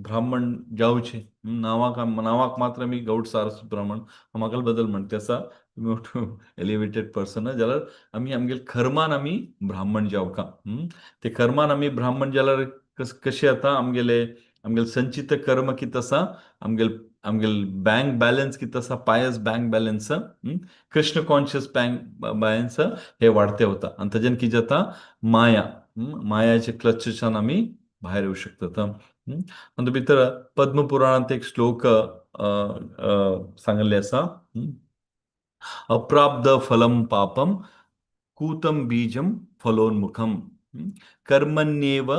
ब्राह्मण जावचे. नावाक मात्र आमी गौड सारस ब्राह्मण म्हाका बदल म्हणटा आसा एलिवेटेड पर्सन जाल्यार आमी आमगेले कर्मान आमी ब्राह्मण जावका. ते कर्मान आमी ब्राह्मण जाल्यार कशें जाता आमगेले संचित कर्म कितें आसा आमगेले बँक बॅलन्स कितें आसा पायस bank balance Krishna conscious bank balance हे वाडते वता. आनी ताच्यान कितें जाता मायाचे क्लचेसान आमी भायर येवं शकतात. हातूंत भितर पद्मपुराणांत एक श्लोक सांगल्ले आसा. अप्राप्त फलम पापम कूतम बीजम फलोन्मुखम कर्मण्येव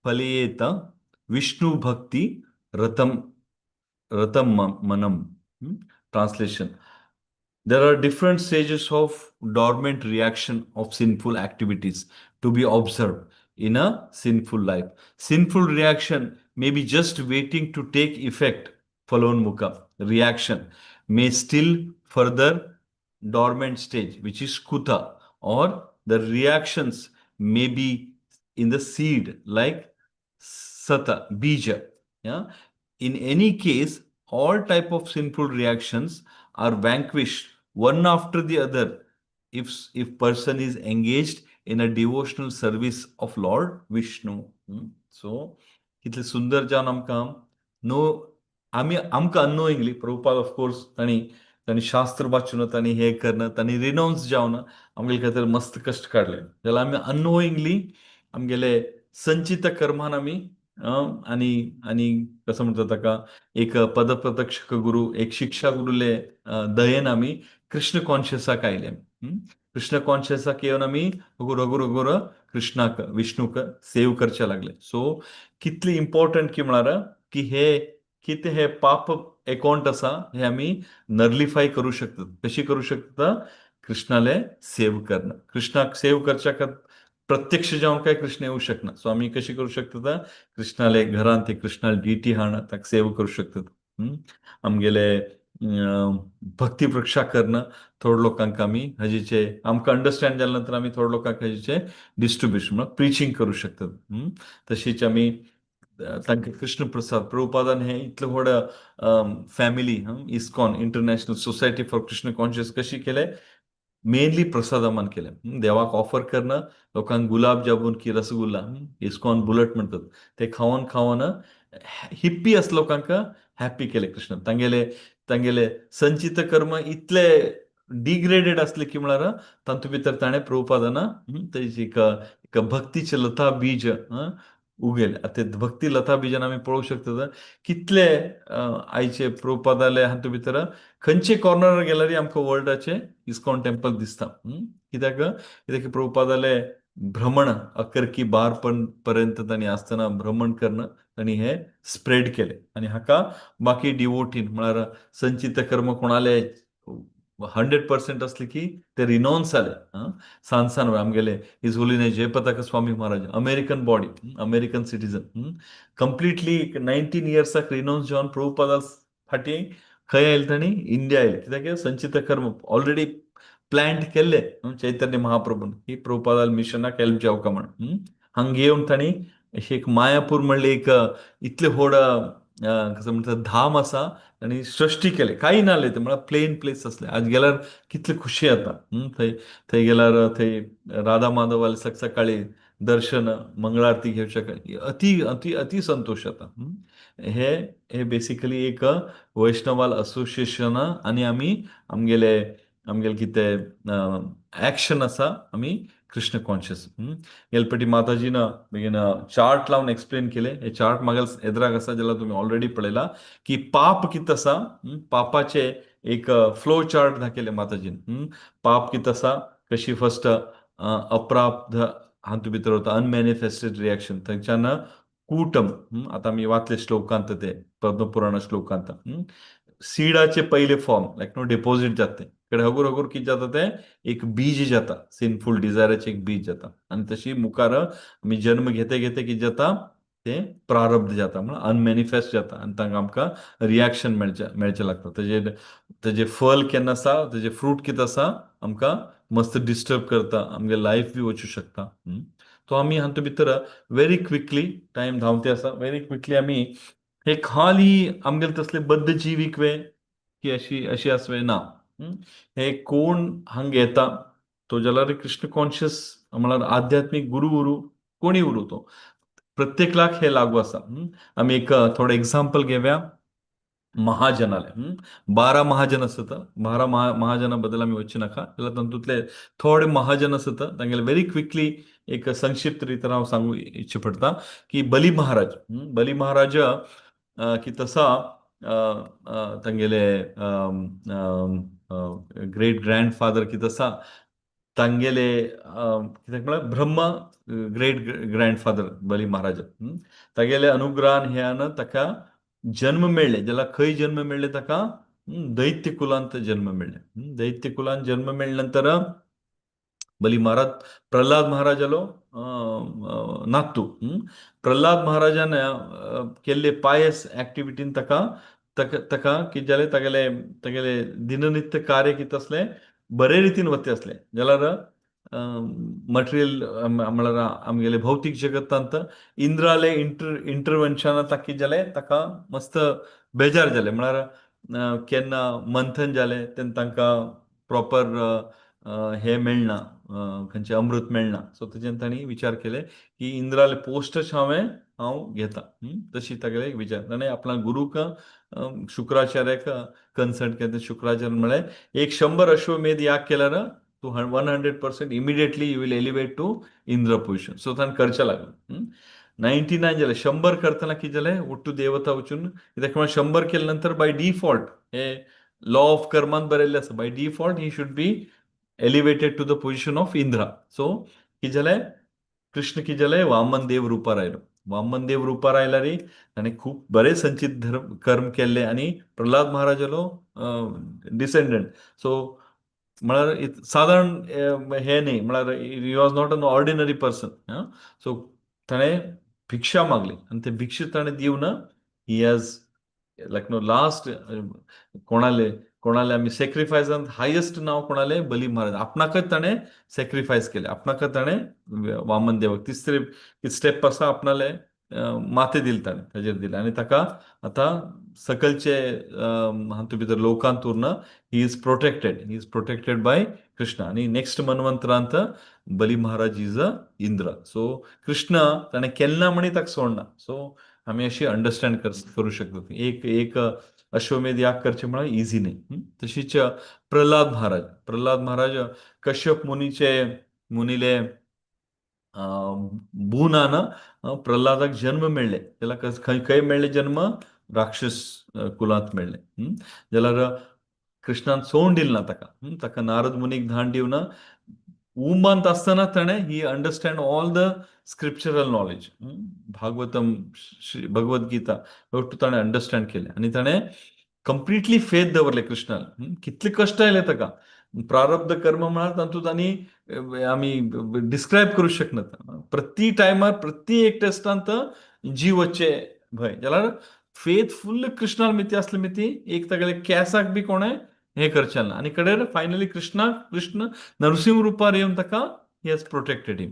फलेत विष्णु भक्ति रतम मनम. Translation: there are different stages of dormant reaction of sinful activities to be observed in a sinful life. Sinful reaction may be just waiting to take effect. Falonmukha reaction may still further dormant stage, which is kuta, or the reactions may be in the seed like sata, bija. Yeah. In any case, all type of sinful reactions are vanquished one after the other if person is engaged in a devotional service of Lord Vishnu. So कितले सुंदर जावन आमकां no आम्ही आमकां unknowingly Prabhupada of course तांणी तांणी शास्त्र वाचून तांणी हे करणं तांणी रिनाऊन्स जावन आमगेले खातीर मस्त कश्ट काडले जाल्यार आमी अननोइंगली आमगेले संचित कर्मान आमी आनी आनी कसो म्हणटा ताका एक पदप्रदक्षक गुरू एक शिक्षा गुरुले दयेन आमी कृष्ण कॉन्शियसाक आयले कृष्ण कॉन्शियसाक येवन आमी रगू रगू रगूर कृष्णाक विष्णूक सेव करचे लागले सो कितली इम्पॉर्टंट की म्हळ्यार की हे कितें हे पाप अकाउंट आसा हे आमी नर्लिफाय करू शकतात कशी करू शकता कृष्णाले सेव करणं कृष्णाक सेव करच्या प्रत्यक्ष जावन काय कृष्ण येऊ शकना सो आमी कशी करू शकता कृष्णाले घरांत ते कृष्णाले डिटी हाडून ताका सेव करू शकतात आमगेले भक्ती वृक्षा करणं थोड लोकांक आमी हाजेचे आमकां अंडरस्टँड जाल्या नंतर आमी थोड लोकांक हाजेचे डिस्ट्रिब्युशन म्हळ्यार प्रिचींग करू शकतात तशीच आमी तांकां कृष्ण प्रसाद प्रभुपादान हे इतले व्हड family ISKCON international society for Krishna conscious कशी केले मेनली प्रसादामान केले देवाक ऑफर करणं लोकांक गुलाब जामून की रसगुल्ला इस्कॉन बुलट म्हणतात ते खावन खावन हिप्पी अस लोकांक हॅप्पी केले कृष्ण तांगेले संचित कर्म इतले डिग्रेडेड असले की म्हळ्यार तातूंत भितर ताणें प्रभुपादान तेजी एक भक्तीचे लता बीज उगेले ते भक्ती लता बीजान आमी पळोवंक शकतात कितले आयचे प्रभुपादाले हातूंत भितर खंयचे कॉर्नर गेल्यार आमकां वर्ल्डाचे इस्कॉन टेम्पल दिसता कित्याक कित्याक प्रभुपादाले भ्रमण अकर की बार पर्यंत तांणी आसतना भ्रमण करणं तांणी हे स्प्रेड केले आनी हाका बाकी डिवोटीन म्हळ्यार संचित कर्म कोणाले 100% असले की ते रिनॉन्स जाले सांसान आमगेले his holiness Jayapataka Swami Maharaj American body American citizen completely 19 इयर्साक रिनॉन्स जावन प्रभुपादा फाटी खंय आयले तांणी इंडिया आयले कित्याक संचित कर्म ऑलरेडी प्लॅन्ड केल्ले चैतन्य महाप्रभून ही प्रभुपादाल मिशनाक हेल्प जावका म्हण हांगा येवन तांणी एक मायापूर म्हणले एक इतले व्हड कसं म्हणतात धाम आसा आनी सृश्टी केले काही नासले ते म्हळ्यार प्लेन प्लेस असले आज गेल्यार कितले खुशी येता थंय गेल्यार थंय राधा माधवाले सकाळी दर्शन मंगळ आरती घेवचे अति अति अति संतोष येता हे हे बेसिकली एक वैष्णवाल असोसिएशन आनी आमी आमगेले कितें एक्शन आसा आमी कृष्ण कॉन्शियस गेले फाटी माताजीन बेगीन चार्ट लावन एक्सप्लेन केले हे चार्ट म्हाका एदराक आसा जाल्यार तुमी ऑलरेडी पळयला की पाप कितें आसा पापाचे एक फ्लो चार्ट दाखयले माताजीन पाप कितें आसा कशी फर्स्ट अप्राप्त हातूंत भितर वता अनमॅनिफेस्टेड रिएक्शन थंयच्यान कूटम आतां आमी वाचले श्लोकांत ते पद्मपुराण श्लोकांत सीडाचे पहिले फॉर्म लायक नो डिपॉझिट जाता ते हगूर हगूर कितें जाता ते एक बीज जाता सिनफूल डिझायराचे एक बीज जाता आनी तशी मुखार आमी जन्म घेते घेते कितें जाता ते प्रारब्ध जाता म्हळ्यार अनमॅनिफेस्ट जाता आनी तांकां आमकां रिएक्शन मेळचे लागता तेजे फल केन्ना आसा तेजे फ्रूट कितें आसा आमकां मस्त डिस्टर्ब करता आमगे लायफ बी वचूं शकता तो आमी हातूंत भितर व्हेरी क्विकली टायम धांवते आसा व्हेरी क्विकली आमी हे खाली आमगेले तसले बद्ध जिवीक वे की अशी आसवे ना हे कोण हांगा येता तो जाल्यार कृष्ण कॉन्शियस म्हळ्यार आध्यात्मिक गुरू उरू कोणी उरू तो प्रत्येकाक हे लागू आसा आमी एक थोडे एग्जाम्पल घेवया महाजनाले 12 महाजन आसत 12 महाजना बद्दल आमी वचचे नाका जाल्यार तातूंतले थोडे महाजन आसत तांगेले व्हेरी क्विकली एक संक्षिप्त रितीन हांव सांगू इच्छा पडटा की बली महाराज की तसा तांगेले ग्रेट ग्रँडफादर कितें आसा तांगेले कित्याक म्हळ्यार ब्रह्म ग्रेट ग्रँडफादर बली महाराज तागेले अनुग्रहान ह्यान ताका जन्म मेळ्ळे जाल्यार खंय जन्म मेळ्ळे ताका दैत्य कुलांत जन्म मेळ्ळे दैत्य कुलांत जन्म मेळ्ळे नंतर बली महाराज प्रल्हाद महाराजालो नातू प्रल्हाद महाराजान केल्ले पायस एक्टिविटीन ताका कितें जालें तागेले दिननित्य कार्य कितें आसलें बरे रितीन वते आसलें जाल्यार मटेरियल म्हळ्यार आमगेले भौतीक जगतांत इंद्राले इंटरव्हेन्शन ताका कितें जालें ताका मस्त बेजार जालें म्हळ्यार केन्ना मंथन जालें तेन्ना तांकां प्रॉपर हे मेळना खंयचे अमृत मेळना सो तेजेन ताणी विचार केले की इंद्राले पोस्टच हांव घेता तशी तागेले एक विचार ताणें आपल्या गुरूक शुक्राचार्याक कन्सल्ट केलें शुक्राचार्य म्हळें एक 100 अश्वमेध याग केल्यार तूं 100% immediately you will elevate to Indra position so ताणें करचें लागलें 99 जालें 100 करतना कितें जालें उट्टू देवता वचून कित्याक म्हळ्यार 100 केले नंतर बाय डिफॉल्ट हे लॉ ऑफ कर्मान बरयल्लें आसा by default he should be elevated to the position of Indra so कितें जालें कृष्ण कितें जालें वामन देव रुपार आयलो वामन देव रुपार आयल्यार ताणें खूब बरें संचित धर्म कर्म केल्ले आनी प्रल्हाद महाराजालो डिसेंडंट सो म्हळ्यार साधारण हे न्ही म्हळ्यार he was not an ordinary person so ताणें भिक्षा मागली आनी ते भिक्षा ताणें दिवन he has like no last कोणाले कोणाले आमी सॅक्रिफायसान हायेस्ट नांव कोणाले बली महाराज आपणाकच ताणें सॅक्रिफायस केले आपणाकच ताणें वामन देवाक तिसरे स्टेप आसा आपणाले माथे दिले ताणें ताजेर दिले आनी ताका आतां सकलचे हातूंत भितर लोकांत उरना he is protected by Krishna आनी नेक्स्ट मन्वंतरांत Bali Maharaj is a Indra so Krishna ताणें केन्ना म्हणी ताका सोडना सो आमी अशी अंडरस्टँड करू शकता एक अश्वमेध याग करचे म्हळ्यार इझी न्ही तशीच प्रल्हाद महाराज कश्यप मुनीले बुनान प्रल्हादाक जन्म मेळ्ळे त्याला खंय मेळ्ळे जन्म राक्षस कुलांत मेळ्ळे जाल्यार कृष्णान सोडून दिलें ना ताका नारद मुनीक धाण दिवन उमंत आसतना ताणें he understand all the scriptural knowledge Bhagavatam Bhagavad Gita ताणें अंडरस्टँड केलें आनी ताणें कंप्लिटली फेथ दवरले कृष्णान कितले कश्ट आयले ताका प्रारब्ध कर्म म्हळ्यार तातूंत आमी डिस्क्रायब करूं शकना प्रती टायमार प्रती एक टेस्टांत जीव वच्चे भंय जाल्यार फेथफुल कृष्णाल मिती आसले मिती एक तागेले केंसाक बी कोणें हें करचें ना आनी कडेन फायनली कृष्ण नरसिंह रुपार येवन ताका he has protected him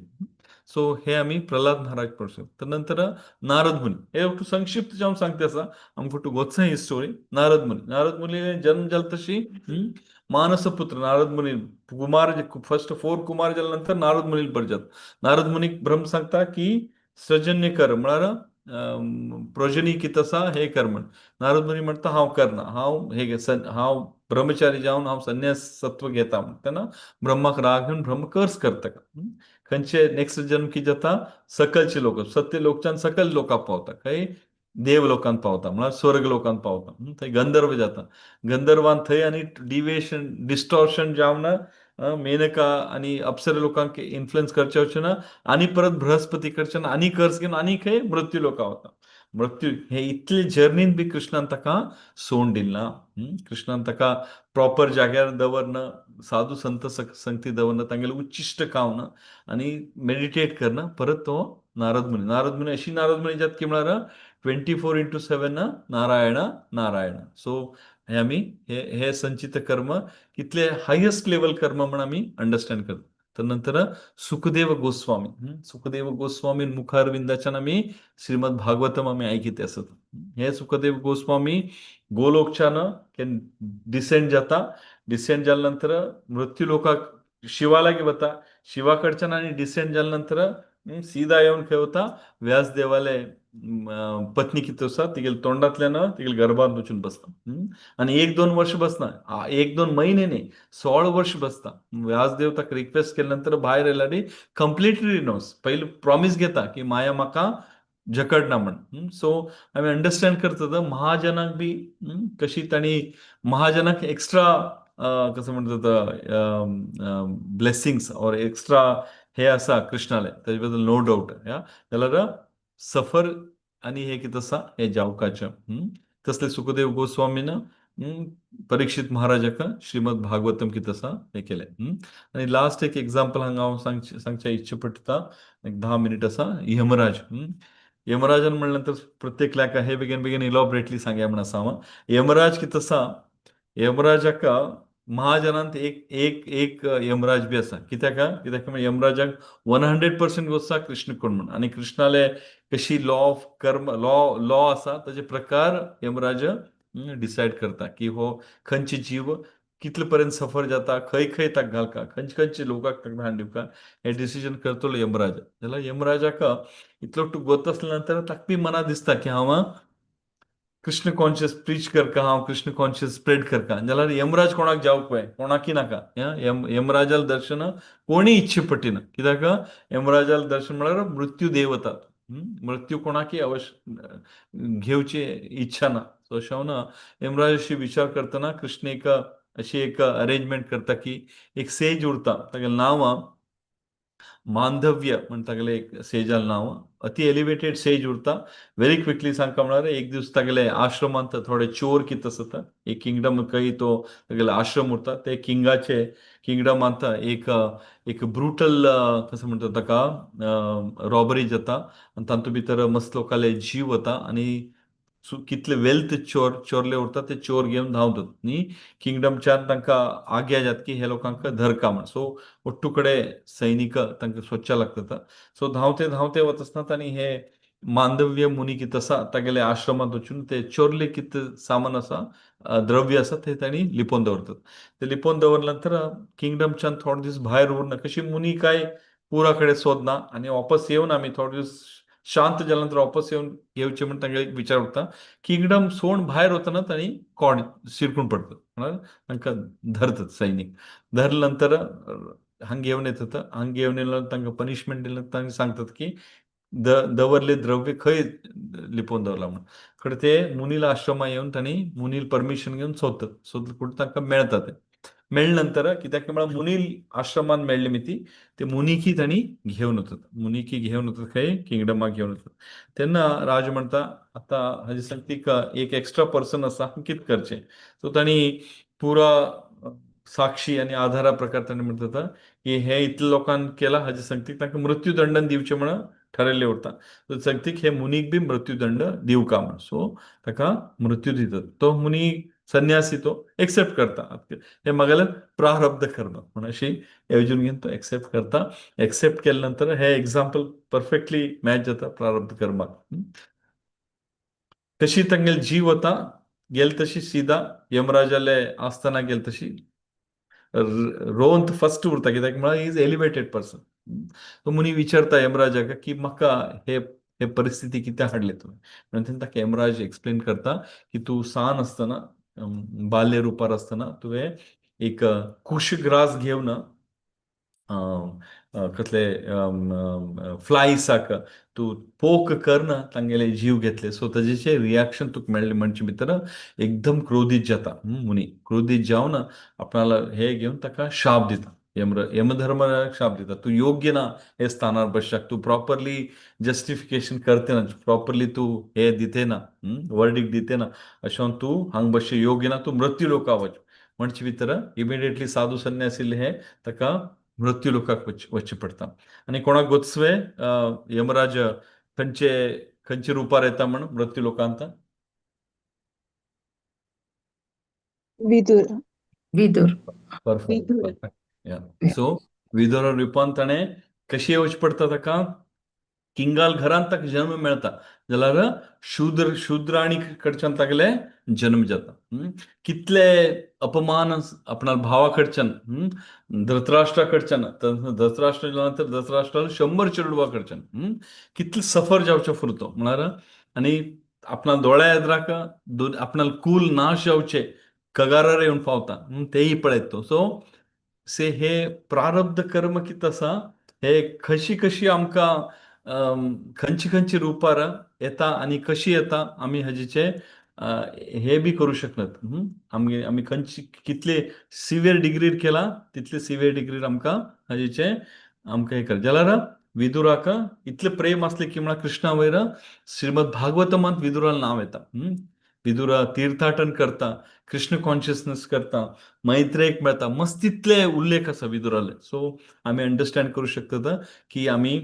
so हे आमी प्रल्हाद महाराज पळोवंक नंतर नारद मुनी हे संक्षिप्त जावन सांगता आसा आमकां टू गोत्साय ही स्टोरी नारद मुनी जन्म जाला तशी मानसपुत्र नारद मुनी कुमार फर्स्ट 4 कुमार जाल्या नंतर नारद मुनी भरतात नारद मुनीक ब्रह्म सांगता की सजन्य कर म्हळ्यार प्रोजनी कितें आसा हे कर म्हण नारद मुनी म्हणटा हांव करना हांव ब्रह्मचारी जावन हांव संन्यास सत्व घेता म्हण तेन्ना ब्रह्माक राग येवन ब्रह्म कर्स करता खंयचे नेक्स्ट जन्म कितें जाता सकलचे लोक सत्य लोकच्यान सकल लोकांक पावता खंय देव लोकांत पावता म्हळ्यार स्वर्ग लोकांत पावता थंय गंधर्व जाता गंधर्वान थंय आनी डिविएशन डिस्टॉर्शन जावन मेनका आनी अप्सरे लोकांक इन्फ्लुएन्स करचे वचचे ना आनी परत बृहस्पती कडच्यान आनी कर्स घेवन आनी खंय मृत्यू लोकां वता मृत्यू हे इतले जर्नीन बी कृष्णान ताका सोडून दिलना कृष्णान ताका प्रॉपर जाग्यार दवरना साधू संत संगती दवरना तांगेले उच्चिश्ट खावना आनी मेडिटेट करना परत तो नारद मुनी अशी नारद मुनी जात की म्हळ्यार 24/7 नारायण सो हे आमी हे संचित कर्म कितले हायेस्ट लेवल कर्म म्हण आमी अंडरस्टँड करता तर नंतर सुखदेव गोस्वामी मुखारविंदाच्यान आमी श्रीमद भागवतम आमी आयकित आसत हे सुखदेव गोस्वामी गोलोकच्यान डिसेंड जाल्या नंतर मृत्यू लोकाक शिवा लागी वता शिवा कडच्यान आनी डिसेंड जाल्या नंतर सीदा येवन खंय वता व्यासदेवाले पत्नी कितें आसा तिगेले तोंडांतल्यान तिगेले गर्भांत वचून बसता आनी 1-2 वर्ष बसना 1-2 म्हयने न्ही 16 वर्ष बसता व्यासदेव ताका रिक्वेस्ट केले नंतर भायर येयल्यार कंप्लिटली रिनोस पयलीं प्रॉमिस घेता की माया म्हाका जकडना म्हण सो आमी अंडरस्टँड करता महाजनाक बी कशी तांणी महाजनाक एक्स्ट्रा कसं म्हणटा ब्लेसिंग्स ऑर एक्स्ट्रा हे आसा कृष्णाले ताजे बद्दल नो डावट जाल्यार सफर आनी हे कितें आसा हे जावपाचें तसले सुखदेव गोस्वामीन परीक्षित महाराजाक श्रीमद भागवतम कितें आसा हे केलें आनी लास्ट एक एग्जांपल हांगा हांव सांगचे इच्छा पडटा एक 10 मिनीट आसा यमराजन म्हणले नंतर प्रत्येक हे बेगीन इलॉबरेटली सांगया म्हण आसा हांव यमराज कितें आसा यमराजाक महाजनांत एक यमराज बी आसा कित्याक यमराजाक 100% गोत्सा कृष्ण कोण म्हण आनी कृष्णाले कशी लॉ ऑफ कर्म लॉ आसा ताजे प्रकार यमराज डिसायड करता की हो खंयचे जीव कितले पर्यंत सफर जाता खंय खंय ताका घालका खंयचे खंयचे लोकांक ताका धाडून दिवका हे डिसिजन करतलो यमराज जाल्यार यमराजाक इतलो गोत असल्या नंतर ताका बी मना दिसता की हांव कृष्ण कॉन्शियस प्रीच करका हांव कृष्ण कॉन्शियस स्प्रेड करका जाल्यार यमराज कोणाक जावंक पळय कोणाकी नाका यमराजाल दर्शन कोणी इच्छे पटिना कित्याक यमराजाल दर्शन म्हळ्यार मृत्यू देवता मृत्यू कोणाकी अवश्य घेवची इच्छा ना सो अशें ना यमराजाशी विचार करतना कृष्ण एक अशी एक अरेंजमेंट करता की एक सेज उरता तागेलें नांव मांधव्य म्हण तागेलें एक सेजाल नांव अति एलिवेटेड सेज उरता व्हेरी क्विकली सांगता म्हळ्यार एक दीस तागेले आश्रमांत थोडे चोर कितें आसता एक किंगडम खंय तो तागेले आश्रम उरता ते किंगाचे किंगडमांत एक ब्रुटल कसं म्हणटा ताका रॉबरी जाता आनी तातूंत भितर मस्त लोकांले जीव वता आनी कितले वेल्थ चोरले उरता ते चोर घेवन धांवतात न्ही किंगडमच्यान तांकां आग्या जाता की हे लोकांक धरका म्हण सो ಒಟ್ಟು ಕಡೆ ಸೈನಿಕ ತಂಕ ಸ್ವಚ್ಛ लागतात सो धांवते धांवते वत आसतना तांणी हे मांडव्य मुनी कितें आसा तागेले आश्रमांत वचून ते चोरले कितें सामान आसा द्रव्य आसा ते तांणी लिपोवन दवरतात ते लिपोवन दवरल्या नंतर किंगडमच्यान थोडे दीस भायर उरना कशी मुनी काय पुरा कडेन सोदना आनी वापस येवन आमी थोडे दीस शांत जाल्या नंतर वापस येवन येवचे म्हण तांगे एक विचार उरता किंगडम सोडून भायर वतना तांणी कोण शिरकून पडतात म्हळ्यार तांकां धरतात सैनीक धरले नंतर हांगा येवन येतात हांगा येवन येयलो तांकां पनिशमेंट दिलें तांकां सांगतात की दवरले द्रव्य खंय लिपोवन दवरला म्हणून खरें ते मुनील आश्रमा येवन तांणी मुनील परमिशन घेवन सोदतात सोदले पूण तांकां मेळटा ते मेळ्ळे नंतर कित्याक म्हळ्यार मुनील आश्रमान मेळ्ळी मिती ते मुनिकी तांणी घेवन वतात मुनिकी घेवन वतात खंय किंगडमाक घेवन वतात तेन्ना राज म्हणटा आतां हाजे सांगतीक एक एक्स्ट्रा पर्सन आसा कितें करचें सो तांणी पुरा साक्षी आनी आधारा प्रकार तांणी म्हणटा की हे इतले लोकांक केला हाजे संगतीक तांकां मृत्यूदंड दिवचे म्हणून ठरयल्लें उरता सो संगतीक हे मुनीक बी मृत्यूदंड दिवका म्हण सो ताका मृत्यू दितात तो मुनी संन्यासी तो एक्सेप्ट करता हे म्हागेलें प्रारब्ध कर्म म्हण अशी येवजून घेवन तो एक्सेप्ट करता एक्सेप्ट केले नंतर हे एग्जाम्पल परफेक्टली मॅच जाता प्रारब्ध कर्माक तशी तांगेली जीव वता गेल तशी सीदा यमराजाले आसतना गेल तशी रोंत फर्स्ट उरता कित्याक म्हळ्यार इज एलिवेटेड पर्सन तो मुनी विचारता यमराजाक की म्हाका हे हे परिस्थिती कित्याक हाडले तुवें म्हणून तेन्ना ताका यमराज एक्सप्लेन करता की तूं सान आसतना बाल्य रुपार आसतना तुवें एक कुशग्रास घेवन कसले फ्लायसाक तूं पोक करना तांगेले जीव घेतले सो ताजेचे रियाक्शन तुका मेळ्ळें म्हणचे भितर एकदम क्रोधीत जाता मुनी क्रोधीत जावन आपणाला हे घेवन ताका शाप दिता यमधर्मराक शाप दिता तूं योग्य ना हे स्थानार बसशाक तूं प्रॉपरली जस्टिफिकेशन करते ना प्रॉपरली तूं हे दिते ना वर्डीक दिते ना अशें तूं हांगा बसचें योग्य ना तूं मृत्यू लोका वच म्हणचे भितर इमिडिएटली साधू संन्यासी हे ताका मृत्यू लोकाक वचचें पडटा आनी कोणाक गोत्सवे यमराज खंयचे खंयचे रुपार येता म्हण मृत्यू लोकांत विदुर विदुर परफेक्ट सो विदुर रुपान ताणें कशी येवचें पडटा ताका किंगाल घरांत ताका जन्म मेळटा जाल्यार शुद्राणी कडच्यान तागेले जन्म जाता कितले अपमान आपणा भावा कडच्यान धृतराष्ट्रा कडच्यान धृतराष्ट्र जाल्या नंतर धृतराष्ट्राल 100 चेडवां कडच्यान कितले सफर जावचे फुरतो म्हळ्यार आनी आपणा दोळ्या येद्राक आपणाल कूल नाश जावचे कगारार येवन पावता तेही पळयत तो सो से हे प्रारब्ध कर्म कितें आसा हे कशी कशी आमकां खंयची खंयची रुपार येता आनी कशी येता आमी हाजेचे हे बी करूं शकनात आमी खंयची कितले सिवियर डिग्रीर केला तितले सिवियर डिग्रीर आमकां हाजेचे आमकां हे कर जाल्यार विदुराक इतले प्रेम आसले की म्हळ्यार कृष्णा वयर श्रीमद भागवतमांत विदुराल नांव येता विदुर तीर्थाटन करता कृष्ण कॉन्शियसनेस करता मैत्रेक मेळटा मस्त तितले उल्लेख आसा विदुराले सो आमी अंडरस्टँड करूं शकतात की आमी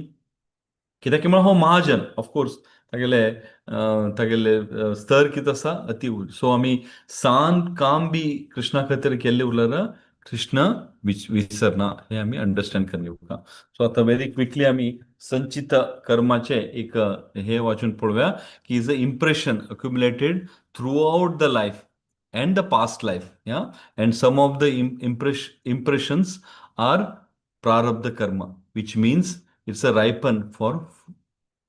कित्याक म्हळ्यार हो महाजन ऑफकोर्स तागेले स्तर कितें आसा अति उच्च सो आमी सान काम बी कृष्णा खातीर केल्ले उरल्यार कृष्ण विसरना हे आमी अंडरस्टँड करन येवका सो आतां व्हेरी क्विकली आमी संचित कर्माचे एक हे वाचून पळोवया की is a impression accumulated throughout the life and the past life. Yeah, and some of the impressions are prarabdha karma, which means it's a ripen for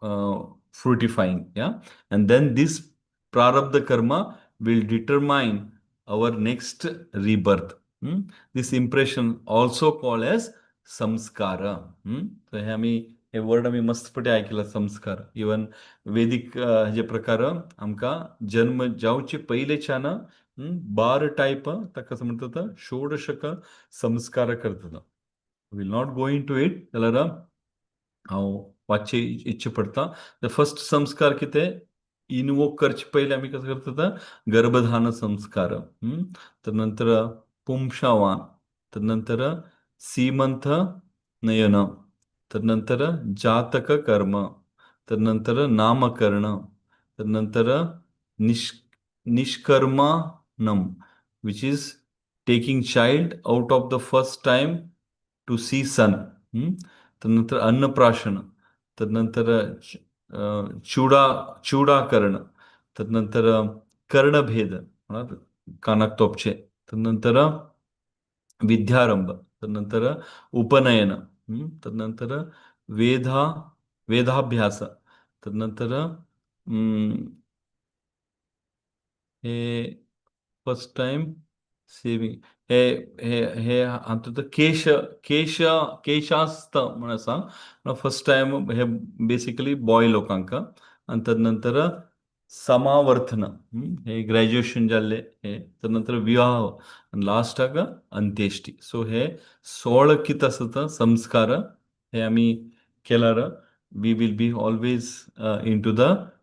uh, fruitifying. Yeah, and then this prarabdha karma will determine our next rebirth. Hmm? This impression also called as samskara. Hmm? So हे word आम्ही मस्तपणे ऐकला संस्कार. Even वेदिक हेजे प्रकार आमका जन्म जावचे पयलेच्यान 12 type ताका कसं म्हणतात षोडशक संस्कार करतात. Will not go into it जाल्यार हांव वाचचे इच्छा पडटा. द फर्स्ट संस्कार कितें इनवोक करचे पयलीं आमी कसं करतात गर्भधान संस्कार. तदनंतर पुंशावान, तदनंतर सीमंत नयन, तदनंतर जातक कर्म, तदनंतर नामकरण, तदनंतर निष निष्कर्मानम which is taking child out of the first time to see sun. तदनंतर अन्नप्राशन, तदनंतर चुडा चुडाकरण, तदनंतर कर्णभेद म्हणा कानाक तोपचे, तदनंतर विद्यारंभ, तदनंतर उपनयन, तदनंतर वेधा वेदाभ्यास, तदनंतर हे फर्स्ट टाइम सेविंग हे हे हे हातूंत केश केश केशास्त म्हण आसा फर्स्ट टाइम हे बेसिकली बॉय लोकांक. आनी तदनंतर समावर्तन हे ग्रॅज्युएशन जाल्ले हे, तदनंतर विवाह आनी लास्टाक अंत्येष्टी. सो हे 16 कित आसत संस्कार हे आमी केल्यार we will be always into the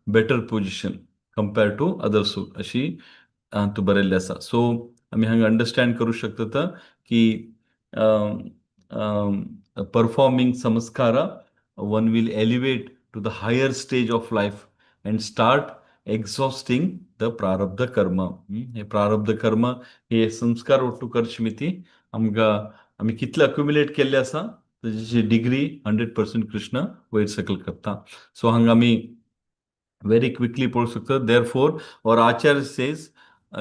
better position compare to other soul अशी हातूंत बरयल्लें आसा. सो आमी हांगा अंडरस्टँड करू शकतात की परफॉर्मिंग संस्कारा one will elevate to the higher stage of life and start exhausting the प्रारब्ध कर्म. हे प्रारब्ध कर्म हे संस्कार ओट्टू करचे मिती आमकां आमी कितले अक्युमुलेट केल्ले आसा ताची डिग्री 100% कृष्ण वयर सकयल करता. सो हांगा आमी very quickly पढ़ सकते हैं. Therefore, our Acharya says,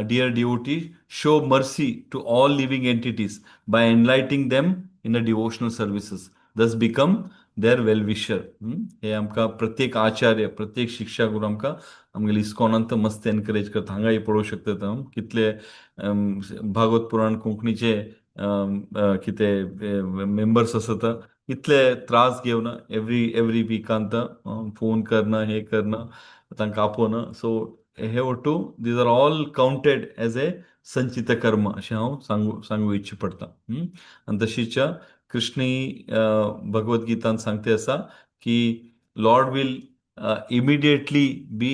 dear devotee, show mercy to all living entities by enlightening them in the devotional services. Thus become their well-wisher. हे आमकां प्रत्येक आचार्य प्रत्येक शिक्षा गुरू आमकां आमगेली इस्कॉनांत मस्त एनकरेज करता. हांगाय पळोवं शकतात कितले भागवत पुराण कोंकणीचे कितें मेंबर्स आसत इतले त्रास घेवन एवरी विकांत फोन करणं हे करणं तांकां आपोवन. सो हे वटू these are all counted as a संचित कर्म अशें हांव सांगू इच्छा पडटा. आनी तशीच कृष्ण भगवत गीतांत सांगते आसा की Lord will immediately be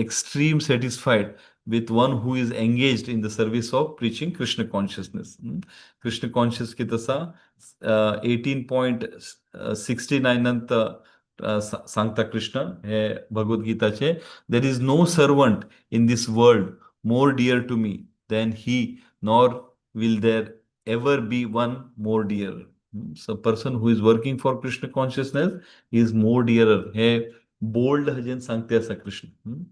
extreme satisfied with one who is engaged in the service of preaching Krishna consciousness. Krishna conscious की तसा 18.69 अंत सांगता कृष्ण हे भगवत गीताचे. There is no servant in this world more dear to me than he nor will there ever be one more dear. So person who is working for Krishna consciousness is more dearer हे बोल्ड हजेन सांगते आसा Krishna.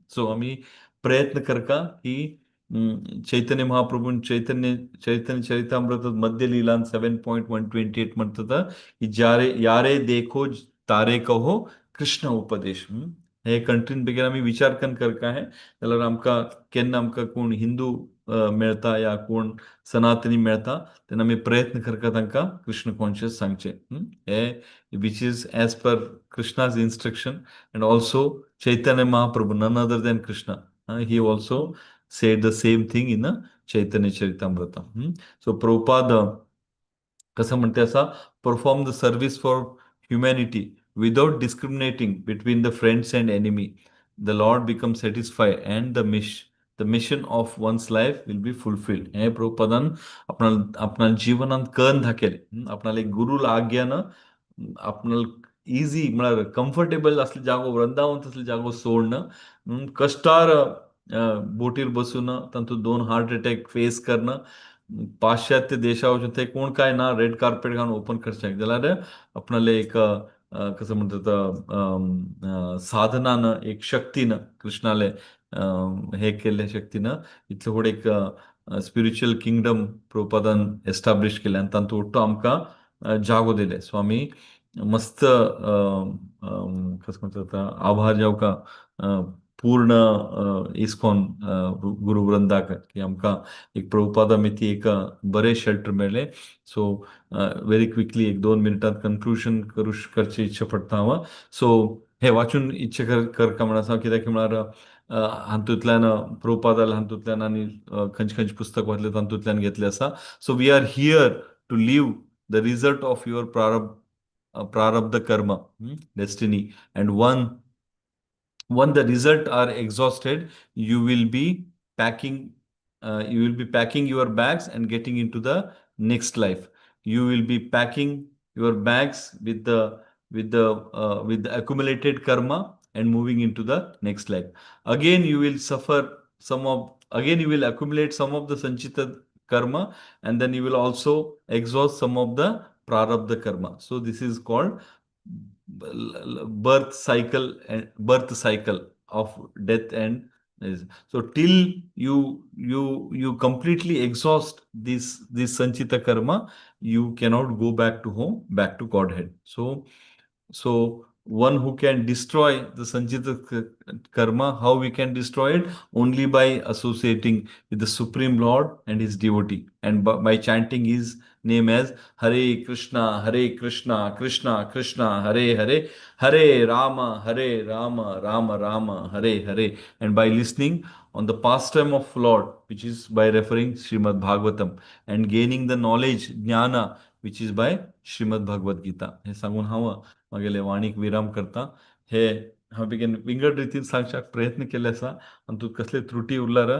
So आमी प्रयत्न करका की चैतन्य महाप्रभून चैतन्य चरितामृत मध्य लीलान 7.128 म्हणतात की यारे देखो तारे कहो कृष्ण उपदेश. हे कंट्रीन बेगीन आमी विचार करून करका हे जाल्यार आमकां केन्ना आमकां कोण हिंदू मेळटा या कोण सनातनी मेळटा तेन्ना आमी प्रयत्न करता तांकां कृष्ण कॉन्शियस सांगचे. हे which is as per Krishna's instruction and also Chaitanya Mahaprabhu none other than Krishna he also said the same thing in Chaitanya Charitamrita. So Prabhupada कसं म्हणते असा perform the service for humanity without discriminating between the friends and enemy. The Lord becomes satisfied and the mission of one's life will be fulfilled. हे प्रभुपादान आपणाल जीवनांत करून दाखयले. आपणाल एक Gurul आज्ञान आपणाल easy म्हळ्यार comfortable असले जागो वृंदावन तसले जागो सोडणं कष्टार बोटीर बसून तातूंत 2 हार्ट अटॅक फेस करणं पाश्चात्य देशा वचून ते कोण काय ना रेड कार्पेट घालून ओपन करचे जाल्यार आपणाले एक कसं म्हणतात साधनान एक शक्तीन कृष्णाले हे केल्ल्या शक्तीनं इतलं व्हड एक स्पिरिच्युअल किंगडम प्रभुपादान एस्टाब्लिश केलें आनी तातूंत वट्टो आमकां जागो दिले. सो आमी मस्त कसं म्हणटा आभार जावका पूर्ण इस्कॉन गुरुवृंदाक की आमकां एक प्रभुपादा मिती एक बरें शेल्टर मेळ्ळें. सो व्हेरी क्विकली एक 2 मिनटांत कन्क्लुजन करची इच्छा पडटा हांव. सो हे वाचून इच्छा करता म्हणून आसा कित्याक म्हळ्यार हातूंतल्यान प्रभुपादा हातूंतल्यान आनी खंयची खंयची पुस्तक वाचले तातूंतल्यान घेतले आसा. So we are here to live the result of your prarabdha karma, destiny, and when the result are exhausted, you will be packing your bags and getting into the next life. You will be packing your bags with the accumulated karma and moving into the next life. Again you will accumulate some of the sanchita karma, and then you will also exhaust some of the prarabdha karma. So this is called birth cycle of death and so till you completely exhaust this sanchita karma, you cannot go back to home, back to Godhead. So one who can destroy the sanchita karma, how we can destroy it? Only by associating with the Supreme Lord and his devotee, and by chanting his name as Hare Krishna, Krishna Krishna, Hare Hare, Hare Rama, Rama Rama, Hare Hare, and by listening on the pastime of Lord, which is by referring Srimad Bhagavatam, and gaining the knowledge, jnana, which is by Srimad Bhagavad Gita. हे सांगून हांव मागेले वाणीक विराम करता. हे हांव बेगीन विंगड रितीन सांगशाक प्रयत्न केले आसा आनी तूं कसले त्रुटी उरल्यार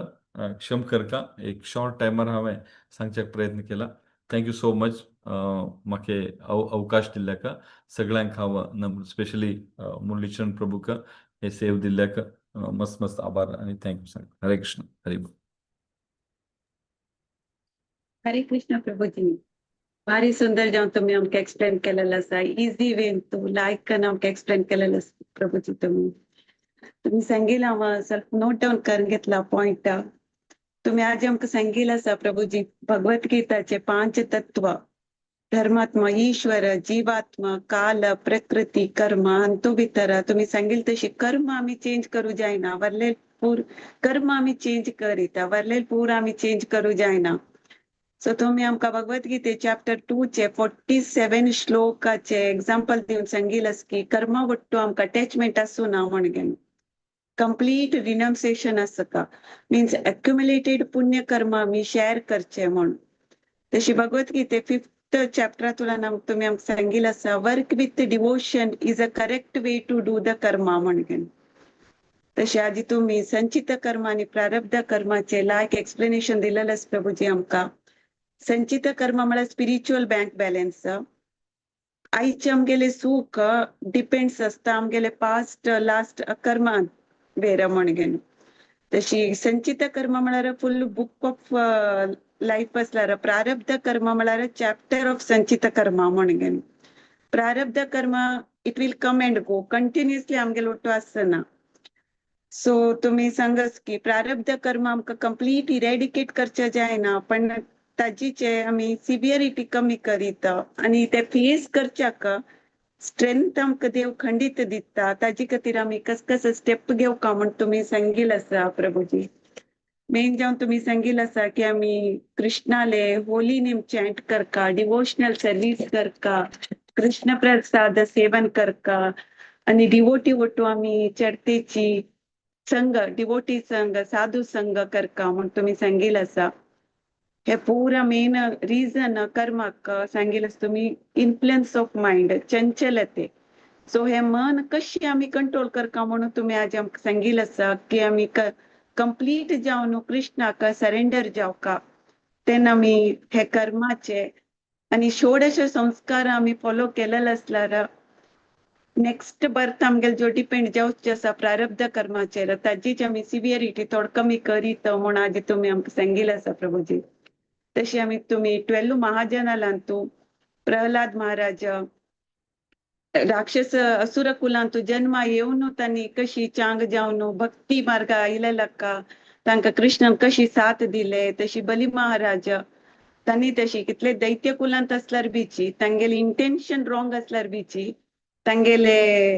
क्षम करता. एक शॉर्ट टायमार हांवें सांगच्याक प्रयत्न केला. थँक्यू सो मच म्हाका अवकाश दिल्ल्याक. सगळ्यांक हांव स्पेशली मुरलीचरण प्रभूक हे सेव दिल्ल्याक मस्त आभार आनी थँक्यू सांग. हरे कृष्ण, हरे बोल. हरे कृष्ण प्रभूजी. भारी सुंदर जावन तुम्ही आमकां एक्सप्लेन केलेलं आसा. इझी वेन तू लायक करून आमकां एक्सप्लेन केलेलं आसा प्रभूजी. तुम्ही सांगितलं हांव ಸ್ವಲ್ಪ नोट डावन करून घेतला पॉइंट. तुम्ही आज आमकां सांगितलं आसा प्रभूजी भगवद्गीताचे 5 तत्व: धर्मात्मा, ईश्वर, जीवात्मा, काल, प्रकृती, कर्म. आणि तो भितर तुम्ही सांगितलं तशी कर्म आम्ही चेंज करू जायना. वरले पूर कर्म आम्ही चेंज करीता, वरले पूर आम्ही चेंज करू जायना. सो तुम्ही आमकां भगवद्गीते चॅप्टर 2 चे 47 श्लोकाचे एक्झाम्पल दिवन सांगितलं की कर्मा वट्टू आमकां अटॅचमेंट आसूं ना म्हणून. कंप्लीट रिनन्सिएशन आसा का मीन्स एक्युमुलेटेड पुण्य कर्म आम्ही शेअर करचे म्हणून. तशी भगवद्गीते 5th चॅप्टरांतल्यान तुम्ही आमकां सांगितलं आसा work with devotion is a correct way to do the karma म्हणून. तसे आधी तुम्ही संचित कर्म आणि प्रारब्ध कर्माचे लायक एक्सप्लेनेशन दिलेलं आसा प्रभूजी आमकां. संचित कर्म म्हळ्यार स्पिरिच्युअल बँक बॅलन्स. आयचे आमगेले सूख डिपेंड्स आसता आमगेले पास्ट लास्ट कर्मान वेर म्हणून. तशी संचित कर्म म्हळ्यार फुल बुक ऑफ लाईफ असल्यार प्रारब्ध कर्म म्हळ्यार चॅप्टर ऑफ संचित कर्म म्हणून. प्रारब्ध कर्म it will come and go, continuously आमगेलो वट्टो आसना. सो तुम्ही सांगस की प्रारब्ध कर्म आमकां कंप्लीट इरेडिकेट करचे जायना, पण ताजीचे आमी सिवियरिटी कमी करीता आणि ते फेस करच्याक स्ट्रेंथ आमकां देव खंडीत दिता. ताजे खातीर आमी कस स्टेप घेवका म्हण तुम्ही सांगितलं आसा प्रभूजी. मेन जावन तुम्ही सांगितलं आसा की आमी कृष्णाले होली नेम चॅन्ट करका, डिवोशनल सर्वीस करका, कृष्ण प्रसाद सेवन करका आणि डिवोटी वट्टू आमी चर्तेची संघ, डिवोटी संघ, साधू संघ करका म्हण तुम्ही सांगितलं आसा. हे पूरा मेन रिझन कर्माक सांगितलं तुम्ही इन्फ्लुएन्स ऑफ माइंड, चंचलते. सो हे मन कशी आम्ही कंट्रोल करका म्हणून तुम्ही आज आमकां सांगितलं आसा की आम्ही कंप्लीट जावन कृष्णाक सरेंडर जावका. तेन्ना आमी हे कर्माचे आणि षोडश संस्कार आम्ही फॉलो केलेले असल्यार नेक्स्ट बर्थ आमगेले जो डिपेंड जावचे आसा प्रारब्ध कर्माचेर, ताजीच आमी सिवियरिटी थोडी कमी करीत म्हूण आज तुम्ही आमकां सांगितलं आसा प्रभूजी. तशी आमी तुम्ही 12 महाजनांतू प्रल्हाद महाराज, राक्षस असुर कुलांतू जन्म येऊन त्यांनी कशी चांग जावन भक्ती मार्ग आयलेलका तांकां कृष्णान कशी साथ दिले तशी बली महाराज त्यांनी तशी कितले दैत्य कुलांत असल्यार बीची तांगेले इंटेन्शन रॉंग असल्यार बीची तांगेले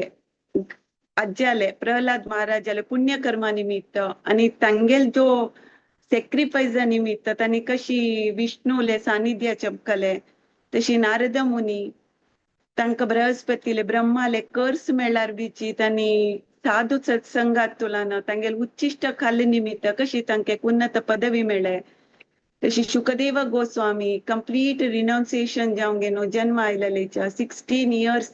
अज्जाले प्रल्हाद महाराजाले पुण्यकर्मा निमित्त आणि तांगेल जो सॅक्रिफायसा निमित्त त्यांनी कशी विष्णूले सानिध्य चपकले तशी नारद मुनी तांकां बृहस्पतीले ब्रह्माले कर्स मेळ्ळार बीची त्यांनी साधू सत्संगात तुलान तांगेले उच्चिष्ट खाल्ले निमित्त कशी तांकां एक उन्नत पदवी मेळ्ळे तशी शुकदेव गोस्वामी कंप्लीट रिनाउन्सिएशन जावंक गेलो जन्म आयलेलेच्या 16 इयर्स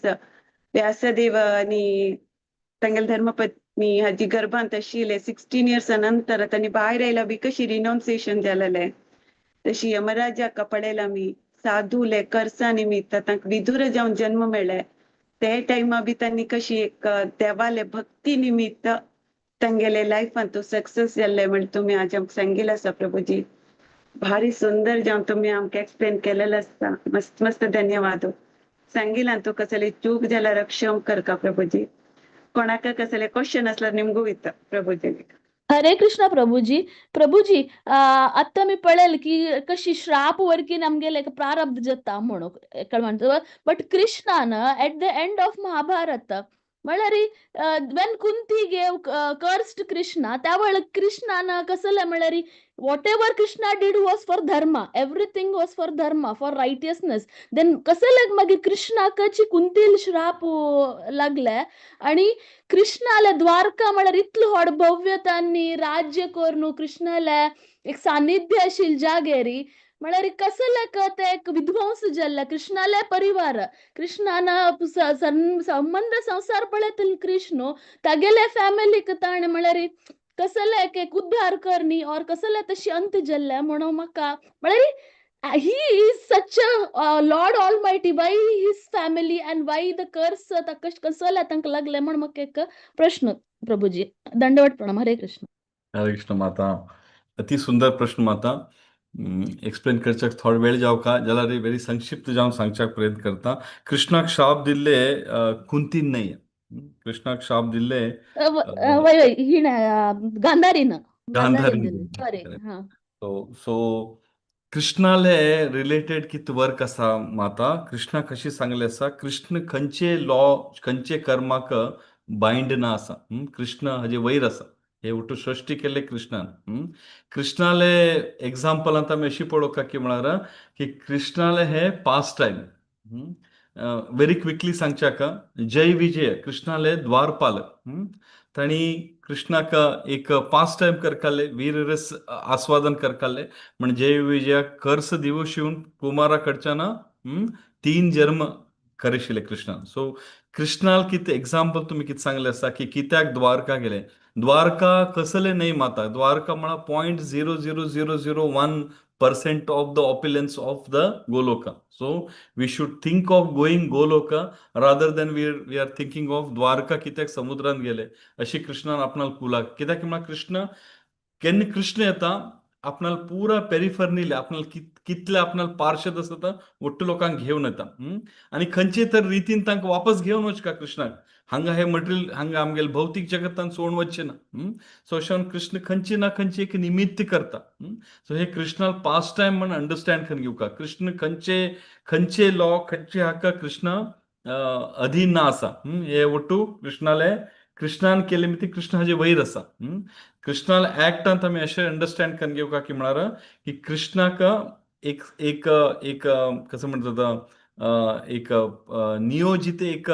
व्यासदेव आणि तांगेले धर्मपत्नी हाजी गर्भांत आशिल्ले 16 इयर्स नंतर त्यांनी भायर आयला बी कशी रिनाउन्सिएशन जालेले तशी यमराजा पळयला मी साधूले कर्सा निमित्त तांकां विदुर जावन जन्म मेळ्ळे ते टायमा बी त्यांनी कशी एक देवाले भक्ती निमित्त तांगेले लायफान तो सक्सेस जाल्ले म्हण तुम्ही आज आमकां सांगिल्लें आसा प्रभुजी भारी सुंदर जावन तुम्ही आमकां एक्सप्लेन केलेलें आसता मस्त मस्त धन्यवाद सांगिलां तू कसले चूक जाल्यार क्षम करता प्रभुजी कोणाक कसले क्वेश्चन असल्यार निमगू वयता प्रभुजी हरे कृष्ण प्रभुजी प्रभुजी आता मी पळेल की कशी श्राप वरकी नमगेले प्रारब्ध जाता म्हणून एका म्हणतो बट कृष्णान at the end of Mahabharat म्हळ्यार when Kunti gave cursed Krishna त्या वेळेला कृष्णान कसले म्हळ्यार whatever Krishna did was for dharma everything was for dharma for righteousness then कसले मागीर कृष्णाकाची कुंतील श्राप लागले आणि कृष्णाला द्वारका म्हळ्यार इतलो व्हड भव्य तांणी राज्य करून कृष्णाला एक सानिध्य आशिल्ले जागेरी म्हळ्यार कसले ते एक विध्वंस जाल्ले कृष्णाले परिवार कृष्णान संबंध संसार पळयतले कृष्ण तागेले फॅमिलीक ताणे म्हळ्यार कसले एक उद्धार करनी और कसले तशी अंत जाल्ले म्हणून म्हाका म्हळ्यार he is such a Lord Almighty. Why his family and why the curse कसला तांकां लागले म्हण म्हाका एक प्रश्न प्रभुजी दंडवत प्रणाम हरे कृष्ण हरे कृष्ण माता अति सुंदर प्रश्न माता एक्सप्लेन करच्याक थोडो वेळ जावका जाल्यार वेरी संक्षिप्त जावन सांगच्याक प्रयत्न करता कृष्णाक शाप दिल्ले कुंतीन न्हय कृष्णाक शाप दिल्ले वय ही गांधारीन गांधारीन सॉरी हा सो कृष्णाले रिलेटेड कित वर्क आसा माता कृष्णा कशी सांगले आसा कृष्ण खंयचे लॉ खंयचे कर्माक बाइंड ना आसा कृष्ण हाजे वयर आसा हे उठू सृष्टी केले कृष्णान कृष्णाले एग्जाम्पलांत आमी अशी पळोवका की म्हळ्यार की कृष्णाले हे पास्ट टाइम व्हेरी क्विकली सांगच्याक जय विजय कृष्णाले द्वारपाल ताणी कृष्णाक एक पास्ट टाइम करकाले वीर रस आस्वादन करकाले म्हणजे जय विजय कर्स दिवस येवन कुमारा कडच्यान 3 जन्म करिशिले कृष्णान सो कृष्णाल कितें एग्जाम्पल तुम्ही कितें सांगले आसा की कित्याक द्वारका गेले द्वारका कसले न्हय माता द्वारका म्हळ्यार 0.00001% of the opulence of the Goloka so we should think of going Goloka rather than we are thinking of Dwarka कित्याक समुद्रान गेले अशी कृष्णान आपणाल कुलाक कित्याक म्हळ्यार कृष्ण केन्ना कृष्ण येता आपणाल पुरा पेरिफर्नीले आपणाल कितले आपणाल पार्षद आसता ಒಟ್ಟು लोकांक घेवन येता आणि खंयचे तर रितीन तांकां वापस घेवन वचका कृष्णाक हांगा हे मटेरियल हांगा आमगेले भौतीक जगतान सोडून वचचे ना सो अशें कृष्ण खंयची ना खंयची एक निमित्त करता सो हे कृष्णाल पास्ट टाइम म्हण अंडरस्टँड करून घेवका कृष्ण खंयचे लॉ खंयचे हाका कृष्ण अधीन ना आसा हे ಒಟ್ಟು कृष्णान केले मिती कृष्ण हाजे वयर आसा कृष्णाल एक्टांत आमी अशें अंडरस्टँड करून घेवका की म्हळ्यार की कृष्णाक एक एक एक कसं म्हणतात एक नियोजित एक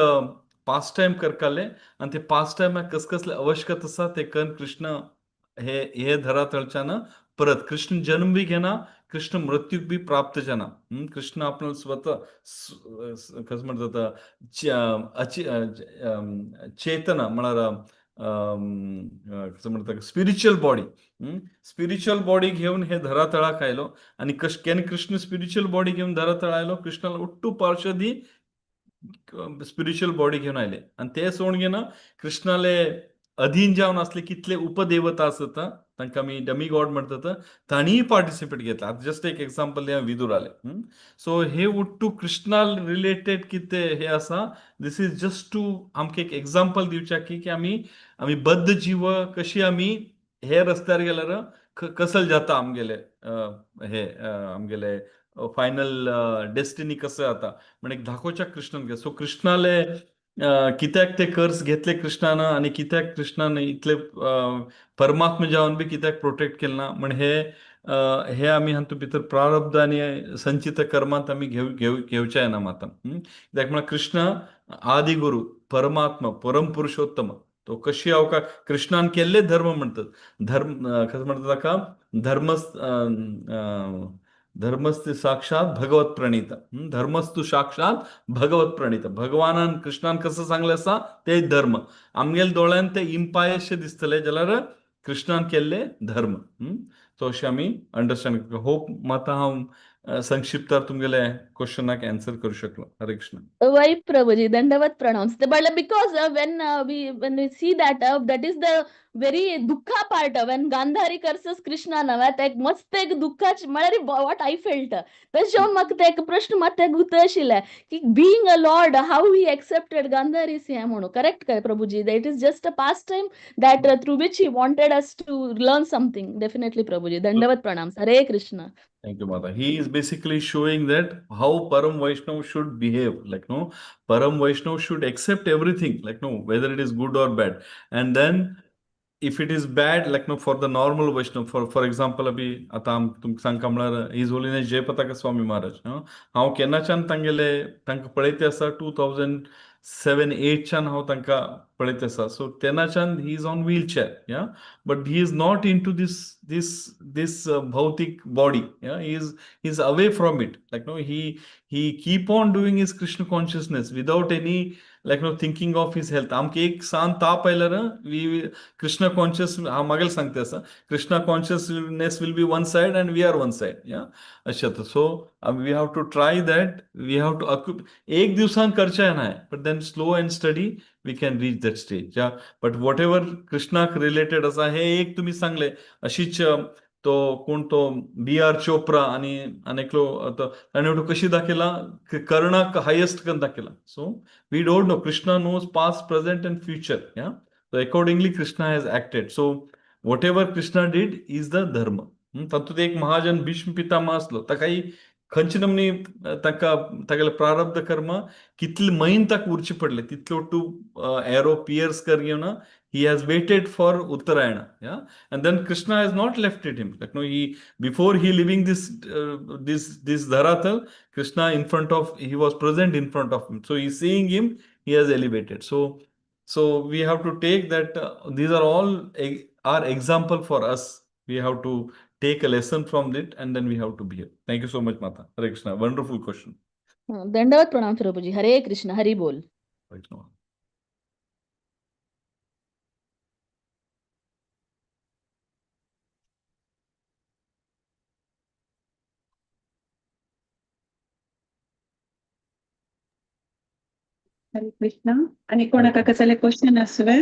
पास्ट टाइम करकाले आणि ते पास्ट टाइम कसले आवश्यकता आसा ते करून कृष्ण हे धरातळच्यान परत कृष्ण जन्म बी घेना कृष्ण मृत्यूक बी प्राप्त जाना कृष्ण आपण स्वतः कसं म्हणतात चेतना म्हळ्यार कसं म्हणतात स्पिरिच्युअल बॉडी घेऊन हे धरातळाक आयलो आणि केन्ना कृष्ण स्पिरिच्युअल बॉडी घेऊन धरातळ आयलो कृष्णाला ಒಟ್ಟು पार्षदी स्पिरिच्युअल बॉडी घेऊन आयले आणि ते सोडून घेना कृष्णाले अधीन जावन असले कितले उपदेवता आसता तांकां आमी डमी गॉड म्हणतात तांणीय पार्टिसिपेट घेतला. आतां जस्ट एक एग्जांपल दियां विदूर आले. सो हे वूड टू कृष्णा रिलेटेड कितें हे आसा, दिस इज जस्ट टू आमकां एक एग्जांपल दिवचें की आमी बद्ध जीव कशी आमी हे रस्त्यार गेल्यार कसल जाता आमगेले हे आमगेले फायनल डेस्टिनी कसं जाता म्हणजे दाखोवच्या कृष्णान घे. सो कृष्णाले कित्याक ते कर्ज घेतले कृष्णान आणि कित्याक कृष्णान इतले परमात्मा जावन बी कित्याक प्रोटेक्ट केले ना म्हण हे आमी हातूंत भितर प्रारब्ध आणि संचित कर्मांत आमी घेवचे येना माता. कित्याक म्हळ्यार कृष्ण आदि गुरु परमात्मा परम पुरुषोत्तम तो कशी अवकाश कृष्णान केल्ले धर्म म्हणतात. कसं म्हणतात ताका धर्मस्ते साक्षात भगवत प्रणीत. धर्मस्तु साक्षात भगवत प्रणीत. भगवानान कृष्णान कसं सांगलें आसा ते धर्म आमगेल्या दोळ्यान ते इम्पायशे दिसतले जाल्यार कृष्णान केल्ले धर्म. सो अशें आमी अंडरस्टँड होप माता हांव संक्षिप्तार तुमगेले क्वेश्चनाक आन्सर करूं शकलो. हरे कृष्ण. वै प्रभुजी दंडवत प्रणाम. But because when we see that is the very dukha part when Gandhari curses Krishna ना एक मस्त एक दुःखाची म्हळ्यार what I felt तशें म्हाका ते एक प्रश्न मात गुत आशिल्ले की being a lord how he accepted Gandhari's हे म्हणून करेक्ट काय प्रभुजी. That is just a past time that through which he wanted us to learn something. Definitely प्रभुजी दंडवत प्रणाम. हरे Krishna. Thank you, Mata. He is basically showing that how Param Vaishnav should behave. Like, no, Param Vaishnav should accept everything, like, no, whether it is good or bad. And then, if it is bad, like, no, for the normal Vaishnav, for example, abhi, atam, tum sang kamlar, His Holiness Jayapataka Swami Maharaj, how Kenachan Tangele, Tank Padetasa 2007-8 chan, how Tanka Padetasa. So, Tenachan, he is on wheelchair, yeah, but he is not into this bhautik body, yeah, he's away from it. Like, no, he keep on doing his Krishna consciousness without any, like, no, thinking of his health. आमके एक सांत ताप आयल्यार we Krishna conscious हांव मागेल सांगता आसा Krishna consciousness will be one side and we are one side, yeah, अशें. So we have to try that. We have to एक दिवसान करचें ना, but then slow and steady we can reach that stage, yeah. But whatever Krishna related आसा हे एक तुम्ही सांगले अशीच तो कोण तो B.R. चोप्रा आणि अनेकलो ताणें कशी दाखयला कर्णाक हायेस्ट करून दाखयला. So we don't know. Krishna knows past present and future, yeah. So accordingly Krishna has acted. So whatever Krishna did is the dharma. तातूंत एक महाजन भीष्म पितामह आसलो ताकाय खंयचे नमनी तागेले प्रारब्ध कर्म कितले म्हयने ताका उरचे पडले तितलो टू एरो पियर्स कर घेवन he has waited for Uttarayana, yeah, and then Krishna has not left him. Like, no, before he leaving this Dharatal, Krishna he was present in front of him. So he's seeing him, he has elevated. So we have to take that these are all are example for us. We have to take a lesson from it and then we have to behave. Thank you so much, Mata. Hare Krishna. Wonderful question. दंडवत प्रणाम प्रभुजी. हरे कृष्ण. हरि बोल. Right now. हरे कृष्ण. आणि कोणाका कसले question आसवे?